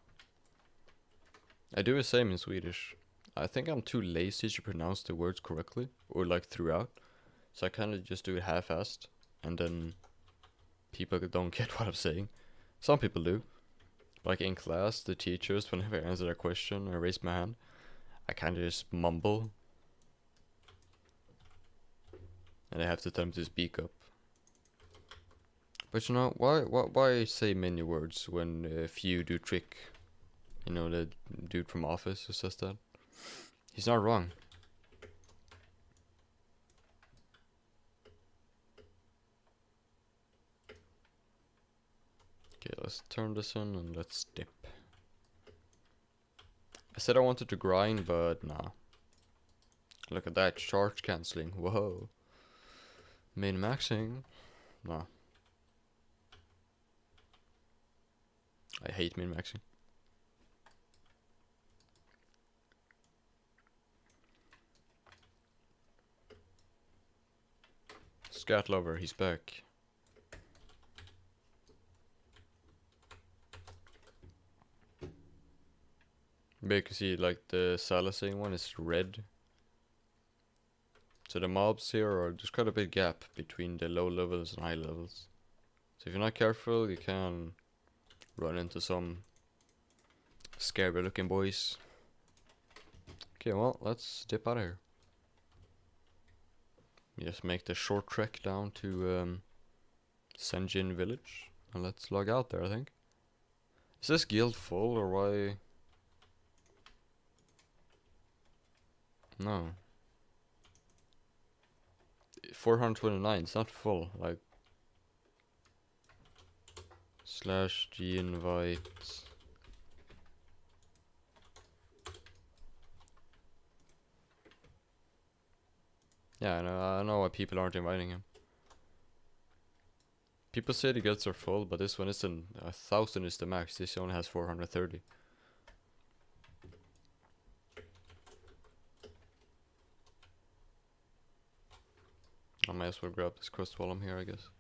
I do the same in Swedish. I think I'm too lazy to pronounce the words correctly, or like throughout. So I kind of just do it half-assed, and then people don't get what I'm saying. Some people do. Like in class, the teachers, whenever I answer a question or raise my hand, I kind of just mumble. And I have to tell them to speak up. But you know, why say many words when few do trick? You know, the dude from Office who says that? He's not wrong. Okay, let's turn this on and let's dip. I said I wanted to grind, but nah. Look at that, charge cancelling, whoa. Min-maxing, nah. I hate min-maxing. Scat lover, he's back. But you can see like the Salazine one is red. So the mobs here are, there's quite a big gap between the low levels and high levels. So if you're not careful, you can run into some scary looking boys. Okay, well, let's dip out of here. Just make the short trek down to Senjin village. And let's log out there, I think. Is this guild full or why? No. 429, it's not full, like /g invite. Yeah, I know why people aren't inviting him. People say the guilds are full, but this one isn't. 1,000 is the max, this only has 430. I might as well grab this quest while I'm here, I guess.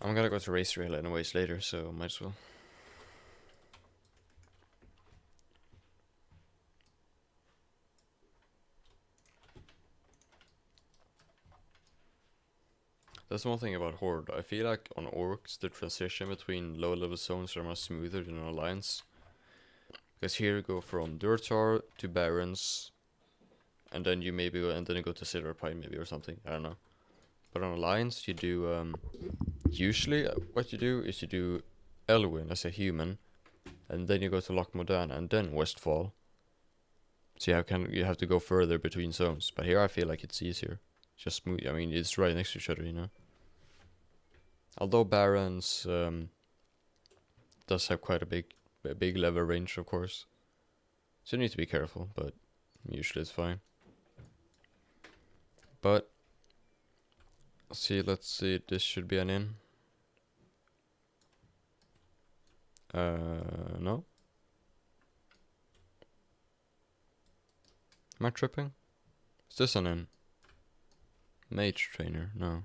I'm gonna go to race rail anyways later, so might as well. That's one thing about Horde. I feel like on Orcs, the transition between low level zones are much smoother than on Alliance. Because here you go from Durtar to Barons, and then you maybe go, and then you go to Silver Pine maybe or something, I don't know. But on Alliance you do, usually what you do is you do Elwyn as a human, and then you go to Loch Modan and then Westfall. So you have to go further between zones. But here I feel like it's easier. Just smooth, I mean it's right next to each other, you know. Although Barons does have quite a big level range, of course. So you need to be careful, but usually it's fine. But let's see, this should be an inn. No? Am I tripping? Is this an inn? Mage trainer, no.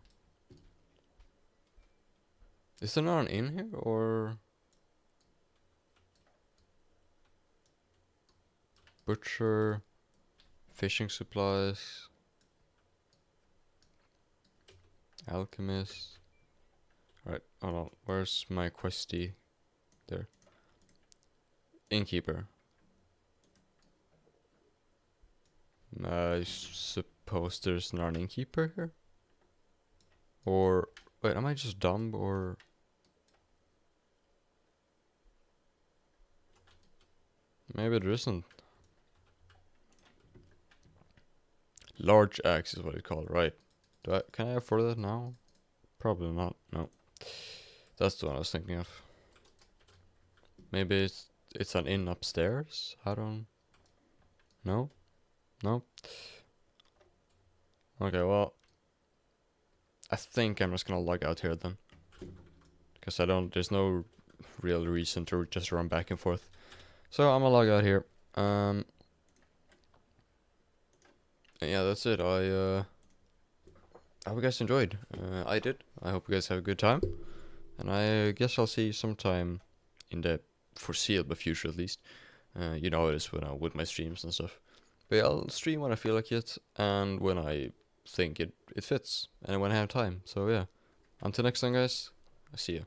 Is there not an inn here, or? Butcher, fishing supplies, alchemist. Alright, hold on, where's my questy? There. Innkeeper. I suppose there's not an innkeeper here? Or, wait, am I just dumb, or? Maybe there isn't. Large axe is what it's called, right? Can I afford that now? Probably not, no. That's the one I was thinking of. Maybe it's an inn upstairs? I don't... No? No? Okay, well... I think I'm just gonna log out here then. Because there's no real reason to just run back and forth. So I'm gonna log out here. And yeah, that's it. I hope you guys enjoyed. I did. I hope you guys have a good time. And I guess I'll see you sometime in the foreseeable future, at least. You know how it is when I'm with my streams and stuff. But yeah, I'll stream when I feel like it, and when I think it fits, and when I have time. So yeah, until next time, guys, I see you.